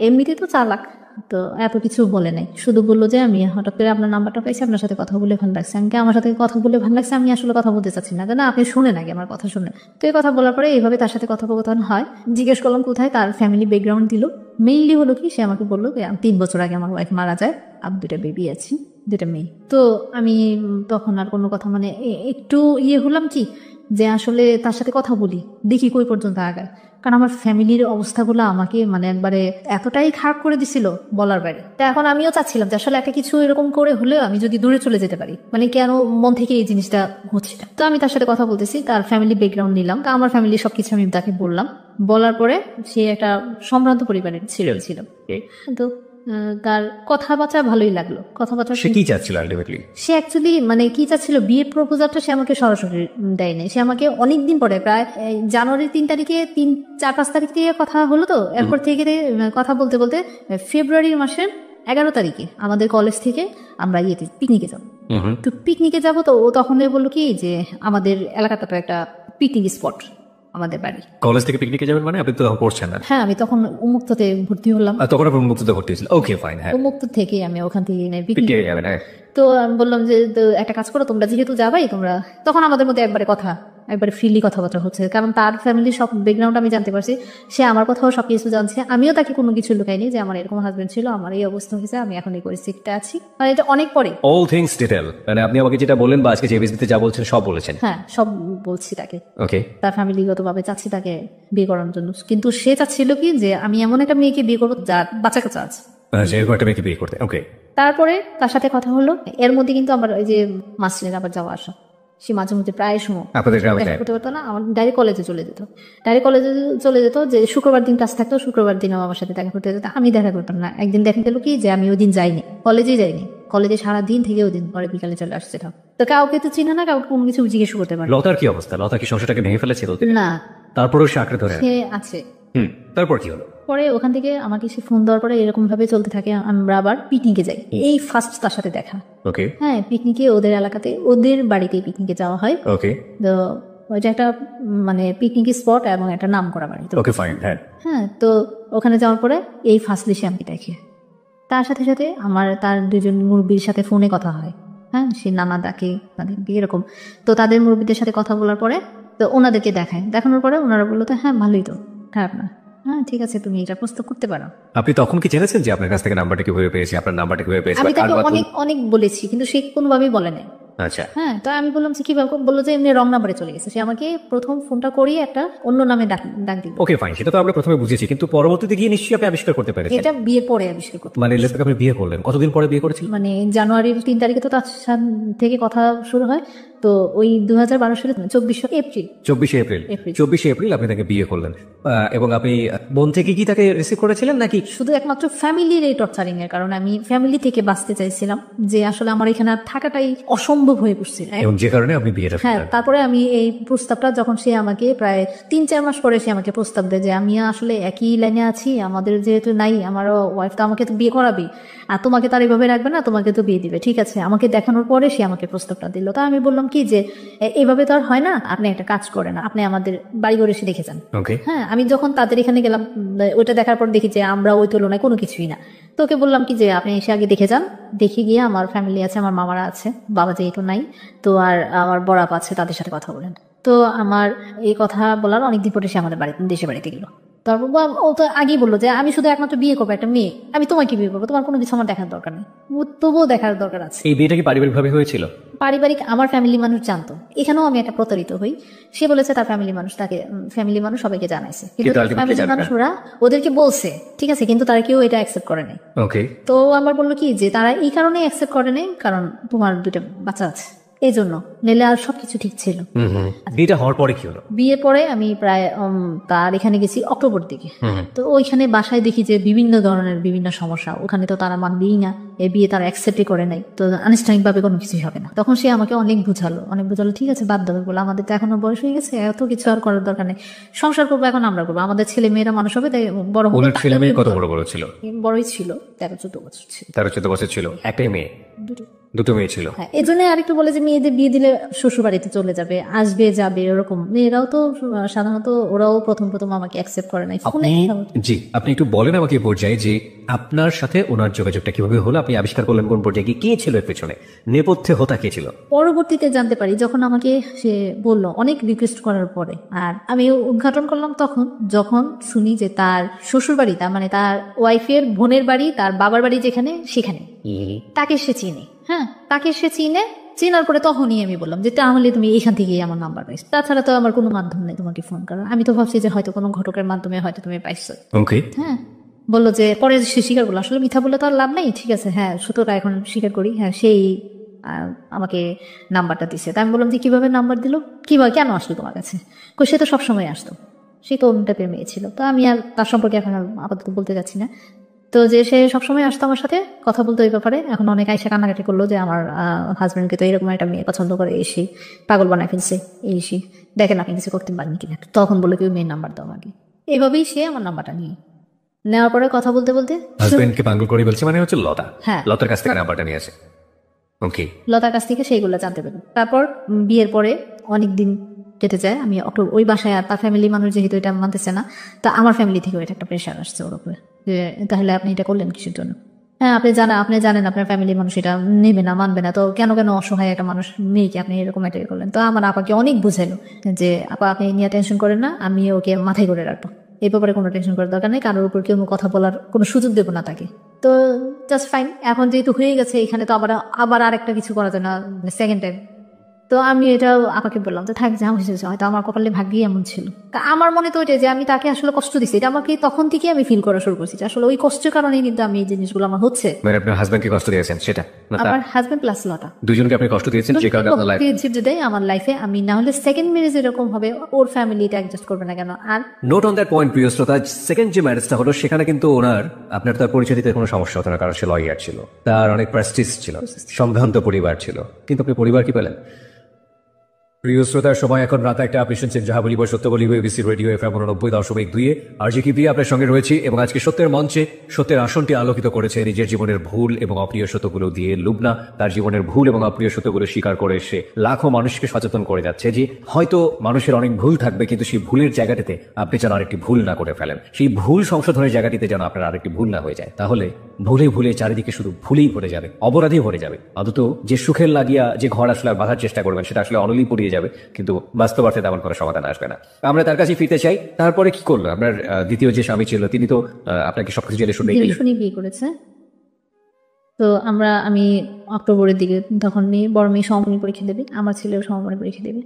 A: এমনিতে তো চালাক, তো এত কিছু বলে নাই, শুধু বললো যে আমি হঠাৎ করে আপনার নাম্বারটা পেয়েছি, আপনার সাথে কথা বলে ভালো লাগছে। আমি আমার সাথে কথা বলে ভালো লাগছে, আমি আসলে কথা বলতে চাচ্ছি না, না আপনি শুনেন আগে আমার কথা শুনে। তো এই কথা বলার পরে এইভাবে তার সাথে কথোপকথন হয়। জিজ্ঞেস করলাম কোথায়, তার ফ্যামিলি ব্যাকগ্রাউন্ড দিল। মেইনলি হলো কি, সে আমাকে বললো 3 বছর আগে আমার ওয়াইফ মারা যায়, আর 2টা বেবি আছে, 2টা মেয়ে। তো আমি তখন আর কোনো কথা মানে একটু হলাম কি যে আসলে তার সাথে কথা বলি, দেখি কই পর্যন্ত আগায়। কারণ আমার ফ্যামিলির অবস্থাগুলো আমাকে মানে একবারে এতটাই খারাপ করে দিছিল বলার বাইরে। তা এখন আমিও চাচ্ছিলাম যে আসলে একটা কিছু এরকম করে হলেও আমি যদি দূরে চলে যেতে পারি, মানে কেন মন থেকে এই জিনিসটা হচ্ছে না। তো আমি তার সাথে কথা বলতেছি, তার ফ্যামিলি ব্যাকগ্রাউন্ড নিলাম, তা আমার ফ্যামিলি সবকিছু আমি তাকে বললাম। বলার পরে সে একটা সম্ভ্রান্ত পরিবারের ছিল। তো তার কথাবার্তা ভালোই লাগলো, কথাবার্তা।
B: সে কি চাচ্ছিল আলটিমেটলি?
A: সে অ্যাকচুয়ালি মানে কি চাচ্ছিল, বিয়ের প্রপোজালটা সে আমাকে সরাসরি দেয়নি, সে আমাকে অনেকদিন পরে প্রায় জানুয়ারির 3 তারিখে 4-5 তারিখ থেকে কথা হলো। তো এরপর থেকে কথা বলতে বলতে ফেব্রুয়ারির মাসের 11 তারিখে আমাদের কলেজ থেকে আমরা পিকনিকে যাবো। তো পিকনিকে যাবো, তো ও তখন বললো কি যে আমাদের এলাকাটা তো একটা পিকনিক স্পট, আমাদের বাড়ি।
B: কলেজ থেকে পিকনিকে যাবেন মানে? আপনি তো তখন পড়ছেন না?
A: হ্যাঁ, আমি তখন উন্মুক্ততে ভর্তি হলাম।
B: তখন আপনি মুক্ততে ভর্তি হয়েছিল? Okay fine. হ্যাঁ,
A: উন্মুক্ত থেকে আমি ওখান থেকে
B: পিকনিকে যাবেন। হ্যাঁ,
A: তো আমি বললাম যে তো একটা কাজ করো, তোমরা যেহেতু যাবাই, তোমরা তখন আমাদের মধ্যে একবারে ফ্রিলি কথাবার্তা হচ্ছে, কারণ তার ফ্যামিলির সব ব্যাকগ্রাউন্ড আমি জানতে পারছি, সে আমার কথাও সবকিছু জানছে। আমিও তাকে কোনো কিছু লুকাইনি যে আমার এরকম হাজবেন্ড ছিল, আমার এই অবস্থা হয়েছে, আমি এখন এই পরিস্থিতিতে আছি, মানে এটা অনেক পরে।
B: অল থিংস ডিটেল, মানে আপনি আমাকে যেটা বললেন বা আজকে যে বিজনেসে যা বলছেন সব বলেছেন?
A: হ্যাঁ, সব বলছি তাকে।
B: ওকে।
A: তার ফ্যামিলিগতভাবে চাচ্ছি তাকে বিয়ে করার জন্য, কিন্তু সে চাচ্ছিল কি যে আমি এমন একটা মেয়েকে বিয়ে করবো যার বাচ্চা কাচ্চা আছে,
B: এরকম একটা মেয়েকে বিয়ে করতে। ওকে।
A: তারপরে তার সাথে কথা হলো। এর মধ্যে কিন্তু আমার ওই যে মাসলের আবার যাওয়া আসা, সে মাঝে মধ্যে প্রায় সময়
B: আপনাদের গ্রামে
A: দেখা করতে পারতো না, আমার ডাইরেক্ট কলেজে চলে যেত। যে শুক্রবার দিন ক্লাস থাকতো, শুক্রবার দিন আমার সাথে দেখা করতে যেত, আমি দেখা করতাম না। একদিন দেখা গেল কি যে আমি ওই দিন যাইনি, কলেজে সারাদিন থেকে ওই দিন পরে বিকালে চলে আসছিলাম। তো কাউকে তো চিনে না, কাউকে কোনো কিছু জিজ্ঞেস করতে পারে।
B: লতার কি অবস্থা? লতা কি সংসারটাকে ভেঙে ফেলেছিল?
A: না,
B: তারপরেও সে আঁকড়ে ধরে
A: সে আছে।
B: তারপর কি হলো?
A: পরে ওখান থেকে আমাকে সে ফোন দেওয়ার পরে এরকম ভাবে চলতে থাকে, আমরা আবার পিকনিকে যাই। এই ফার্স্ট তার সাথে দেখা।
B: ওকে।
A: হ্যাঁ, পিকনিকে ওদের এলাকাতে, ওদের বাড়িতে পিকনিকে যাওয়া হয়।
B: ওকে।
A: তো ওইটা একটা মানে পিকনিক স্পট এবং একটা নাম করা বাড়ি।
B: Okay fine.
A: হ্যাঁ, তো ওখানে যাওয়ার পরে এই ফার্স্টলি সে আমাকে দেখে। তার সাথে সাথে আমার তার 2জন মুরব্বীর সাথে ফোনে কথা হয়। হ্যাঁ, সে নানা ডাকে তাদেরকে এরকম। তো তাদের মুরব্বীদের সাথে কথা বলার পরে তো ওনাদেরকে দেখানোর পরে ওনারা বললো তো হ্যাঁ ভালোই, তো খারাপ না, হ্যাঁ ঠিক আছে, তুমি এটা প্রস্তাব করতে পারো।
B: আপনি তখন কি জেনেছেন যে আপনার কাছ থেকে নাম্বারটা কিভাবে পেয়েছি, আপনার নাম্বারটা কিভাবে পেয়েছি?
A: আমি তাকে অনেক বলেছি, কিন্তু সে কোনোভাবেই বলে না।
B: আচ্ছা।
A: হ্যাঁ, তো আমি বললাম যে কিভাবে, বললো যে এমনি রং নাম্বারে চলে গেছে। সে আমাকে প্রথম ফোনটা করিয়ে একটা অন্য নামে ডাক দিল।
B: ওকে ফাইন, সেটা তো আমরা প্রথমে বুঝেছি, কিন্তু পরবর্তীতে গিয়ে নিশ্চয়ই আপনি আবিষ্কার করতে পেরেছেন।
A: এটা বিয়ের পরে আবিষ্কার করতে।
B: মানে লেটস আপনি বিয়ে করলেন, কতদিন পরে বিয়ে করেছিলেন?
A: মানে জানুয়ারির 3 তারিখে তো তার থেকে কথা শুরু হয়। তো ওই 2012 সালে 24 এপ্রিল
B: আপনি তাকে বিয়ে করলেন। এবং আপনি বোন থেকে কি তাকে রিসিভ করেছিলেন নাকি
A: শুধু একমাত্র ফ্যামিলির এই টর্চারিং এর কারণে আমি ফ্যামিলি থেকে বাঁচতে চাইছিলাম, যে আসলে আমার এখানে থাকাটাই অসম্ভব হয়ে পড়ছিল,
B: এবং যে কারণে আপনি বিয়েটা?
A: হ্যাঁ, তারপরে আমি এই প্রস্তাবটা যখন সে আমাকে প্রায় 3-4 মাস পরে সে আমাকে প্রস্তাব দেয় যে আমি আসলে একই লাইনে আছি, আমাদের যেহেতু নাই, আমার ওয়াইফ তো আমাকে তো বিয়ে করাবি, আর তোমাকে তার এইভাবে রাখবে না, তোমাকে তো বিয়ে দিবে, ঠিক আছে। আমাকে দেখানোর পরে সে আমাকে প্রস্তাবটা দিল। তা আমি বললাম কি যে এইভাবে তো আর হয় না, আপনি একটা কাজ করেন, আপনি আমাদের বাড়িঘর এসে দেখে যান।
B: হ্যাঁ,
A: আমি যখন তাদের এখানে গেলাম, ওইটা দেখার পর দেখি যে আমরা ওই তুলনায় কোনো কিছুই না। তো ওকে বললাম কি যে আপনি এসে আগে দেখে যান, দেখে গিয়ে আমার ফ্যামিলি আছে, আমার মামারা আছে, বাবা যেহেতু নাই, তো আর আমার বড় আপা আছে, তাদের সাথে কথা বলেন। তো আমার এই কথা বলার অনেকদিন পরে সে আমাদের দেশে বাড়িতে গেল। তারপর ও তো আগেই বললো যে আমি শুধু একমাত্র বিয়ে করবো একটা মেয়ে, আমি তোমাকে বিয়ে করবো, তোমার কোনো কিছু আমার দেখার দরকার নেই। তবুও দেখার দরকার আছে।
B: এই বিয়েটা কি পারিবারিক ভাবে হয়েছিল?
A: পারিবারিক, আমার ফ্যামিলি মানুষ জানতো। এখানেও আমি একটা প্রতারিত হই। সে বলেছে তার ফ্যামিলি মানুষ সবাইকে জানাইছে, কিন্তু ফ্যামিলি মানুষরা ওদেরকে বলছে, ঠিক আছে, কিন্তু তারা কেউ এটা অ্যাকসেপ্ট করে নাই। তো আমার বললো কি যে তারা এই কারণে অ্যাকসেপ্ট করে নাই, কারণ তোমার 2টা বাচ্চা আছে, এই জন্য, নিলে আর সবকিছু ঠিক ছিল।
B: বিয়েটা হওয়ার পরে কি হলো?
A: বিয়ের পরে আমি প্রায় তার এখানে গেছি অক্টোবর দিকে। তো ওইখানে বাসায় দেখি যে বিভিন্ন ধরনের বিভিন্ন সমস্যা, ওখানে তো তারা মানবেই না, এই বিয়ে তার অ্যাকসেপ্টই করে নাই, তো আনুষ্ঠানিকভাবে কোনো কিছুই হবে না। তখন সে আমাকে অনেক বুঝালো, ঠিক আছে বাদ দাও বলে, আমাদের তো এখনো বয়স হয়ে গেছে, এত কিছু আর করার দরকার নেই, সংসার করবো এখন আমরা করবো, আমাদের ছেলে মেয়েরা মানুষ হবে, তাই বড় হবে।
B: ওনার ছেলে মেয়ে কত বড় বড় ছিল?
A: বড়ই ছিল, 13-14 বছর ছিল।
B: 13-14 বছর ছিল। একটাই মেয়ে? দুটো মেয়ে ছিল।
A: হ্যাঁ, এই জন্য আরেকটু বলে যে মেয়েদের বিয়ে দিলে শ্বশুর বাড়িতে চলে যাবে, আসবে যাবে, এরকম। মেয়েরাও তো সাধারণত ওরাও প্রথম আমাকে অ্যাকসেপ্ট করে নাই।
B: জি, আপনি একটু বলেন আমাকে পর্যায়ে যে আপনার সাথে ওনার যোগাযোগটা কিভাবে হলো, আপনি আবিষ্কার করলেন কোন পর্যায়ে, কে ছিল এর পেছনে, নেপথ্যে হোতা কে ছিল?
A: পরবর্তীতে জানতে পারি যখন আমাকে সে বললো, অনেক রিকোয়েস্ট করার পরে, আর আমি উদ্ঘাটন করলাম তখন যখন শুনি যে তার শ্বশুর বাড়ি, তার মানে তার ওয়াইফের বোনের বাড়ি, তার বাবার বাড়ি যেখানে, সেখানে তাকে সে চিনে। হ্যাঁ, তাকে সে চেনার পরে তখনই আমি বললাম যে তাহলে তুমি এখান থেকেই আমার নাম্বার পাইছো, তাছাড়া তো আমার কোনো মাধ্যম নেই তোমাকে ফোন করার। আমি তো ভাবছি যে হয়তো কোনো ঘটকের মাধ্যমে হয়তো তুমি পাইছো।
B: ওকে।
A: হ্যাঁ, বললো যে পরে সে স্বীকার করলো, আসলে মিথ্যা বললে তো আর লাভ নেই, ঠিক আছে হ্যাঁ সত্যটা এখন স্বীকার করি, হ্যাঁ সেই আমাকে নাম্বারটা দিছে। তা আমি বললাম যে কিভাবে নাম্বার দিল, কিভাবে কেন আসলো তোমার কাছে? সে তো সবসময় আসতো, সে তো অন্য টাইপের মেয়ে ছিল। তো আমি আর তার সম্পর্কে এখন আপাতত বলতে যাচ্ছি না। তো যে সে সবসময় আসতো আমার সাথে কথা বলতো এই ব্যাপারে। এখন অনেক আইসা কান্নাকাটি করলো যে আমার হাজবেন্ডকে তো এরকম একটা মেয়ে পছন্দ করে, এসে পাগল বানায় ফেলছে, এসে দেখেন আপনি কিছু করতে পারেন কিনা। তখন বলে কেউ মেয়ের নাম্বার দাও আমাকে। এইভাবেই সে আমার নাম্বারটা নিয়ে নেওয়ার পরে কথা বলতে
B: হাজবেন্ডকে পাগল করে বলছে, মানে হচ্ছে লতা।
A: হ্যাঁ,
B: লতার কাছ থেকে নাম্বারটা নিয়ে আসে। ওকে,
A: লতার কাছ থেকে সেইগুলো জানতে পারি। তারপর বিয়ের পরে অনেক দিন কেটে যায়, আমি ওই বাসায়, আর তার ফ্যামিলি মানুষ যেহেতু এটা মানতেছে না, তা আমার ফ্যামিলি থেকে এটা একটা প্রেশার আসছে ওর উপরে যে তাহলে আপনি এটা করলেন কিসের জন্য? হ্যাঁ আপনি জানেন আপনার ফ্যামিলির মানুষ এটা নেবে না, মানবে না, তো কেন অসহায় একটা মানুষ মেয়েকে আপনি এরকম একটা করলেন? তো আমার আপাকে অনেক বুঝাইলো যে আপা আপনি নিয়ে টেনশন করেন না, আমি ওকে মাথায় করে রাখবো, এই ব্যাপারে কোনো টেনশন করার দরকার নেই, কারোর উপর কেউ কথা বলার কোনো সুযোগ দেবো না তাকে। তো জাস্ট ফাইন। এখন যেহেতু হয়ে গেছে, এখানে তো আবার আরেকটা কিছু করা যায় না, সেকেন্ড টাইম। তো আমি এটা আমাকে বললাম যে থাক, যা হয়েছে হয়তো আমার কপালে ভাগ্যই এমন ছিল। আমার মনে তো ওইটাই যে আমি তাকে আসলে কষ্ট দিচ্ছি, এটা আমাকে তখন থেকে আমি ফিল করা শুরু করছি যে আসলে ওই কষ্টের কারণে কিন্তু আমি এই জিনিসগুলো আমার হচ্ছে।
B: মানে আপনার হাজবেন্ডকে কষ্ট দিয়েছেন সেটা?
A: আমার হাজবেন্ড প্লাস লতা
B: দুজনকে আপনি কষ্ট দিয়েছেন, যে কারণে আপনার লাইফে
A: দেয় আমার লাইফে। আমি না হলে সেকেন্ড ম্যারেজ এরকম হবে, ওর ফ্যামিলি এটা অ্যাডজাস্ট করবে না কেন? আর
B: নোট অন দ্যাট পয়েন্ট প্রিয় শ্রোতা, সেকেন্ড যে ম্যারেজটা হলো সেখানে কিন্তু ওনার আপনার তার পরিচয় দিতে কোনো সমস্যা হতো না, কারণ সে লয়ার ছিল, তার অনেক প্রেস্টিজ ছিল, সম্ভ্রান্ত পরিবার ছিল। কিন্তু আপনি পরিবার কি পেলেন? প্রিয় শ্রোতার সময় এখন রাত 1টা, আপনি শুনছেন যাহা বলিব সত্য বলিব, এবিসি রেডিও FM 90.2 আর যে কি প্রিয়া আপনার সঙ্গে রয়েছি। এবং আজকে সত্যের মঞ্চে সত্যের আসনটি আলোকিত করেছে নিজের জীবনের ভুল এবং অপ্রিয় সত্যগুলো দিয়ে লুবনা। তার জীবনের ভুল এবং অপ্রিয় সত্যগুলো স্বীকার করে সে লাখো মানুষকে সচেতন করে যাচ্ছে যে হয়তো মানুষের অনেক ভুল থাকবে, কিন্তু সেই ভুলের জায়গাটিতে আপনি যেন আরেকটি ভুল না করে ফেলেন, সেই ভুল সংশোধনের জায়গাটিতে যেন আপনার আরেকটি ভুল না হয়ে যায়। তাহলে ভুলে ভুলে চারিদিকে শুধু ভুলেই ভরে যাবে, অপরাধী ভরে যাবে। অন্তত যে সুখের লাগিয়া যে ঘর আসলে বাঁধার চেষ্টা করবেন সেটা আসলে অনলি পড়িয়ে যাবে, কিন্তু বাস্তব অর্থে তেমন কোনো সমাধান আসবে না। আমরা তার কাছে ফিরতে চাই। তারপরে কি করলো? আপনার দ্বিতীয় যে স্বামী ছিল তিনি তো আপনাকে সবকিছু জেনে শুনে
A: বিয়ে করেছে। তো আমি অক্টোবরের দিকে, তখন বড় মেয়ে সমমানী পরীক্ষা দেবে, আমার ছেলেও সমমানী পরীক্ষা দেবে।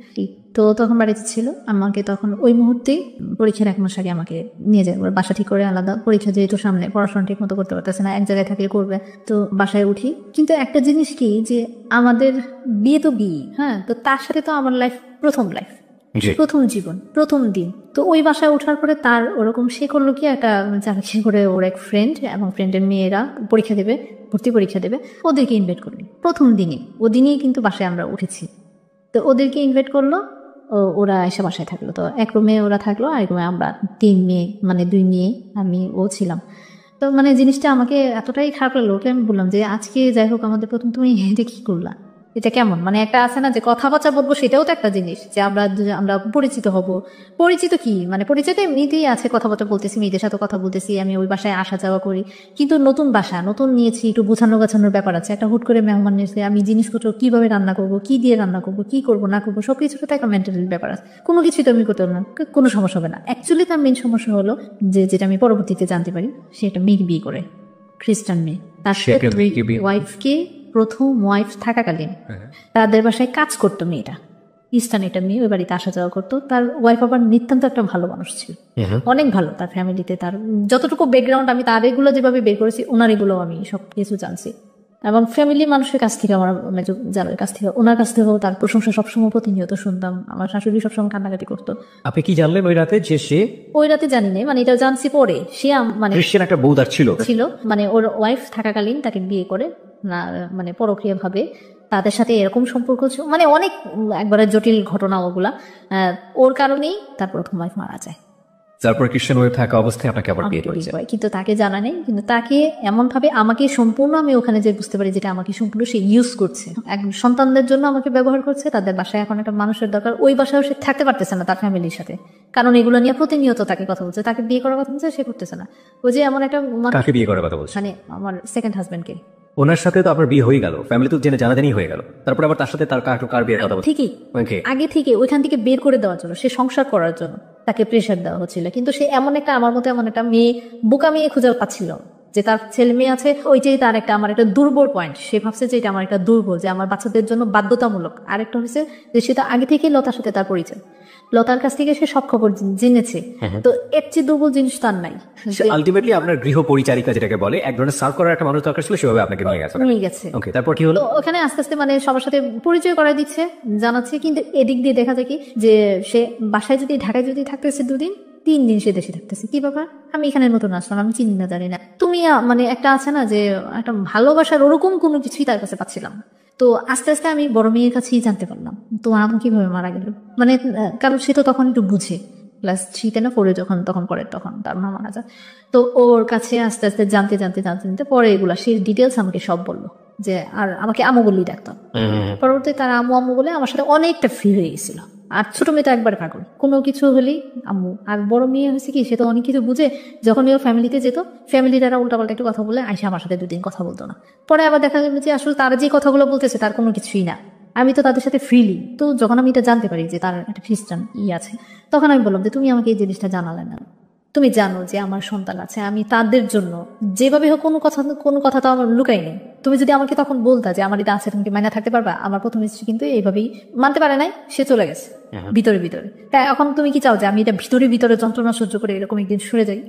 A: তো তখন বাড়িতে ছিল, আমাকে তখন ওই মুহূর্তে পরীক্ষার 1 মাস আগে আমাকে নিয়ে যায় বাসা ঠিক করে, আলাদা পরীক্ষা যেহেতু সামনে, পড়াশোনা ঠিক মতো করতে পারতেছে না, এক জায়গায় থাকলে করবে, তো বাসায় উঠি। কিন্তু একটা জিনিস কি, যে আমাদের বিয়ে তো বিয়ে, হ্যাঁ, তো তার সাথে তো আমার প্রথম জীবন, প্রথম দিন। তো ওই বাসায় ওঠার পরে তার ওরকম সে করলো কি, একটা চাকরি করে ওর এক ফ্রেন্ড এবং ফ্রেন্ডের মেয়েরা পরীক্ষা দেবে, ভর্তি পরীক্ষা দেবে, ওদেরকে ইনভাইট করলো প্রথম দিনে। ওদিনই কিন্তু বাসায় আমরা উঠেছি, তো ওদেরকে ইনভাইট করলো, ওরা এসে বাসায় থাকলো। তো এক রুমে ওরা থাকলো, আর এক রুমে আমরা 3 মেয়ে, মানে 2 মেয়ে আমি ও ছিলাম। তো মানে জিনিসটা আমাকে এতটাই খারাপ লাগলো, ওকে আমি বললাম যে আজকে যাই হোক আমাদের প্রথম, তুমি এটা কি করলা, এটা কেমন? মানে একটা আছে না যে কথাবার্তা বলবো, সেটাও তো একটা জিনিস, যে আমরা পরিচিত হব। পরিচিত কি, মানে পরিচিত এমনিতেই আছে, কথাবার্তা বলতেছি, মেয়েদের সাথে কথা বলতেছি, আমি ওই বাসায় আসা যাওয়া করি। কিন্তু নতুন বাসা, নতুন নিয়েছি, একটু গোছানোর ব্যাপার আছে, একটা হুট করে মেহমান নিয়েছে, আমি জিনিসপত্র কিভাবে রান্না করবো, কি দিয়ে রান্না করবো, কি করবো না করবো, সবকিছুতে তো একটা মেন্টাল ব্যাপার আছে। কোনো কিছুই তো আমি করতে পারবো না, কোনো সমস্যা হবে না। অ্যাকচুয়ালি তার মেন সমস্যা হলো যেটা আমি পরবর্তীতে জানতে পারি, সে একটা মেয়ে বিয়ে করে, খ্রিস্টান মেয়ে। তার সাথে ওয়াইফকে প্রথম ওয়াইফ থাকাকালীন তাদের বাসায় কাজ করতো মেয়েটা, ইস্টার্ন একটা মেয়ে, ওই বাড়িতে আসা যাওয়া করতো। তার ওয়াইফ আবার নিতান্ত একটা ভালো মানুষ ছিল, অনেক ভালো। তার ফ্যামিলিতে তার যতটুকু ব্যাকগ্রাউন্ড, আমি তার এগুলো যেভাবে বের করেছি, ওনার এগুলো আমি সব কিছু জানছি। এবং ফ্যামিলি মানুষের কাছ থেকে আমার জানার কাছ থেকে ওনার কাছ থেকেও তার প্রশংসা সবসময় প্রতিনিয়ত শুনতাম। আমার শাশুড়ি সবসময় কান্নাকাটি করতো।
B: আপনি কি জানলেন ওই রাতে যে সে
A: ওই রাতে জানি না, মানে এটা জানছি পরে। সে মানে
B: খ্রিস্টান একটা বউদার ছিল,
A: মানে ওর ওয়াইফ থাকাকালীন তাকে বিয়ে করে না, মানে পরকীয়া ভাবে তাদের সাথে এরকম সম্পর্ক ছিল, মানে অনেক একবারে জটিল ঘটনা ওগুলা। ওর কারণেই তার প্রথম ওয়াইফ মারা যায়।
B: তারপর খ্রিস্টান হয়ে থাকা অবস্থায় আপনাকে আবার বিয়ে করেছে।
A: কিন্তু তাকে জানা নেই, কিন্তু তাকে এমন ভাবে আমাকে সম্পূর্ণ, আমি ওখানে যে বুঝতে পারি যেটা আমাকে সম্পূর্ণ সে ইউজ করছে, এক সন্তানদের জন্য আমাকে ব্যবহার করছে। তাদের বাসায় এখন একটা মানুষের দরকার, ওই বাসায় সে থাকতে পারতেছে না তার ফ্যামিলির সাথে, কারণ এগুলো নিয়ে প্রতিনিয়ত তাকে কথা বলছে। তাকে বিয়ে করার কথা বলছে, সে করতেছে না। ওই যে এমন একটা
B: কাকে বিয়ে করার কথা বলছে?
A: মানে আমার সেকেন্ড হাজবেন্ডকে।
B: ওনার সাথে তো আপনার বিয়ে হয়ে গেল, ফ্যামিলি তো জেনে জানাজানি হয়ে গেল, তারপর আবার তার সাথে তার কার বিয়ের কথা বলছে?
A: ঠিকই, আগে থেকে ওইখান থেকে বের করে দেওয়ার জন্য, সে সংসার করার জন্য তাকে প্রেশার দেওয়া হচ্ছিল। কিন্তু সে এমন একটা, আমার মতো এমন একটা মেয়ে, বোকা মেয়ে খুঁজে পাচ্ছিল যে তার ছেলে মেয়ে আছে, ওইটাই তার একটা, আমার একটা দুর্বল পয়েন্ট। সে ভাবছে যে এটা আমার একটা দুর্বল, যে আমার বাচ্চাদের জন্য বাধ্যতামূলক। আরেকটা হচ্ছে যে সে তো আগে থেকেই লতার সাথে তার পরিচয়, লতার কাছ থেকে সে সব খবর জেনেছে। তো এর চেয়ে দুর্বল জিনিস তার নাই।
B: আলটিমেটলি আপনার গৃহ পরিচারিকা যেটাকে বলে, এক ধরনের সার্ভ করার একটা মানুষ দরকার ছিল, সেভাবে আপনাকে নিয়ে গেছে। ওকে, তারপর কি হলো?
A: ওখানে আস্তে আস্তে মানে সবার সাথে পরিচয় করাই দিচ্ছে, জানাচ্ছে। কিন্তু এদিক দিয়ে দেখা যায় কি যে সে বাসায় যদি, ঢাকায় যদি থাকতেছে 2 দিন, 3 দিন সে দেশে থাকতেছে। কি ব্যাপার, আমি এখানে নতুন আসলাম, আমি চিনি না, জানি না। তুমি মানে একটা আছে না যে একটা ভালোবাসার ওরকম কোনো কিছুই তার কাছে পাচ্ছিলাম। তো আস্তে আস্তে আমি বড় মেয়ের কাছেই জানতে পারলাম তো আম্মু কিভাবে মারা গেল। মানে কারণ সে তো তখন একটু বুঝে, ক্লাস 3 না 4 তখন পরে, তখন তার মা মারা যায়। তো ওর কাছে আস্তে আস্তে জানতে পরে এগুলা সে ডিটেলস আমাকে সব বললো, যে আর আমাকে আম্মু বললেই ডাকতাম। পরবর্তী তার আম্মু বলে আমার সাথে অনেকটা ফ্রি হয়ে গেছিল। আর ছোট মেয়ে তো একবার পাগল, কোনো কিছু হলেই আম্মু। আর বড় মেয়ে হয়েছে কি, সে তো অনেক কিছু বুঝে। যখন ও ফ্যামিলিতে যেত, ফ্যামিলি দ্বারা উল্টাপাল্টা একটু কথা বলে আইসা আমার সাথে 2 দিন কথা বলতো না। পরে আবার দেখা গেল যে আসলে তারা যে কথাগুলো বলতেছে তার কোনো কিছুই না, আমি তো তাদের সাথে ফ্রিলি। তো যখন আমি এটা জানতে পারি যে তার একটা খ্রিস্টান আছে, তখন আমি বললাম যে তুমি আমাকে এই জিনিসটা জানালে না। তুমি জানো যে আমার সন্তান আছে, আমি তাদের জন্য যেভাবে হোক কোনো কথা তো আমার লুকাই নেই। তুমি যদি আমাকে তখন বলতা যে আমার এটা আছে, তুমি কি মাইনা থাকতে পারবা? আমার প্রথম স্ত্রী কিন্তু এইভাবেই মানতে পারে নাই, সে চলে গেছে ভিতরে। তাই এখন তুমি কি চাও যে আমি এটা ভিতরে যন্ত্রণা সহ্য করে এরকম একদিন সরে যাই?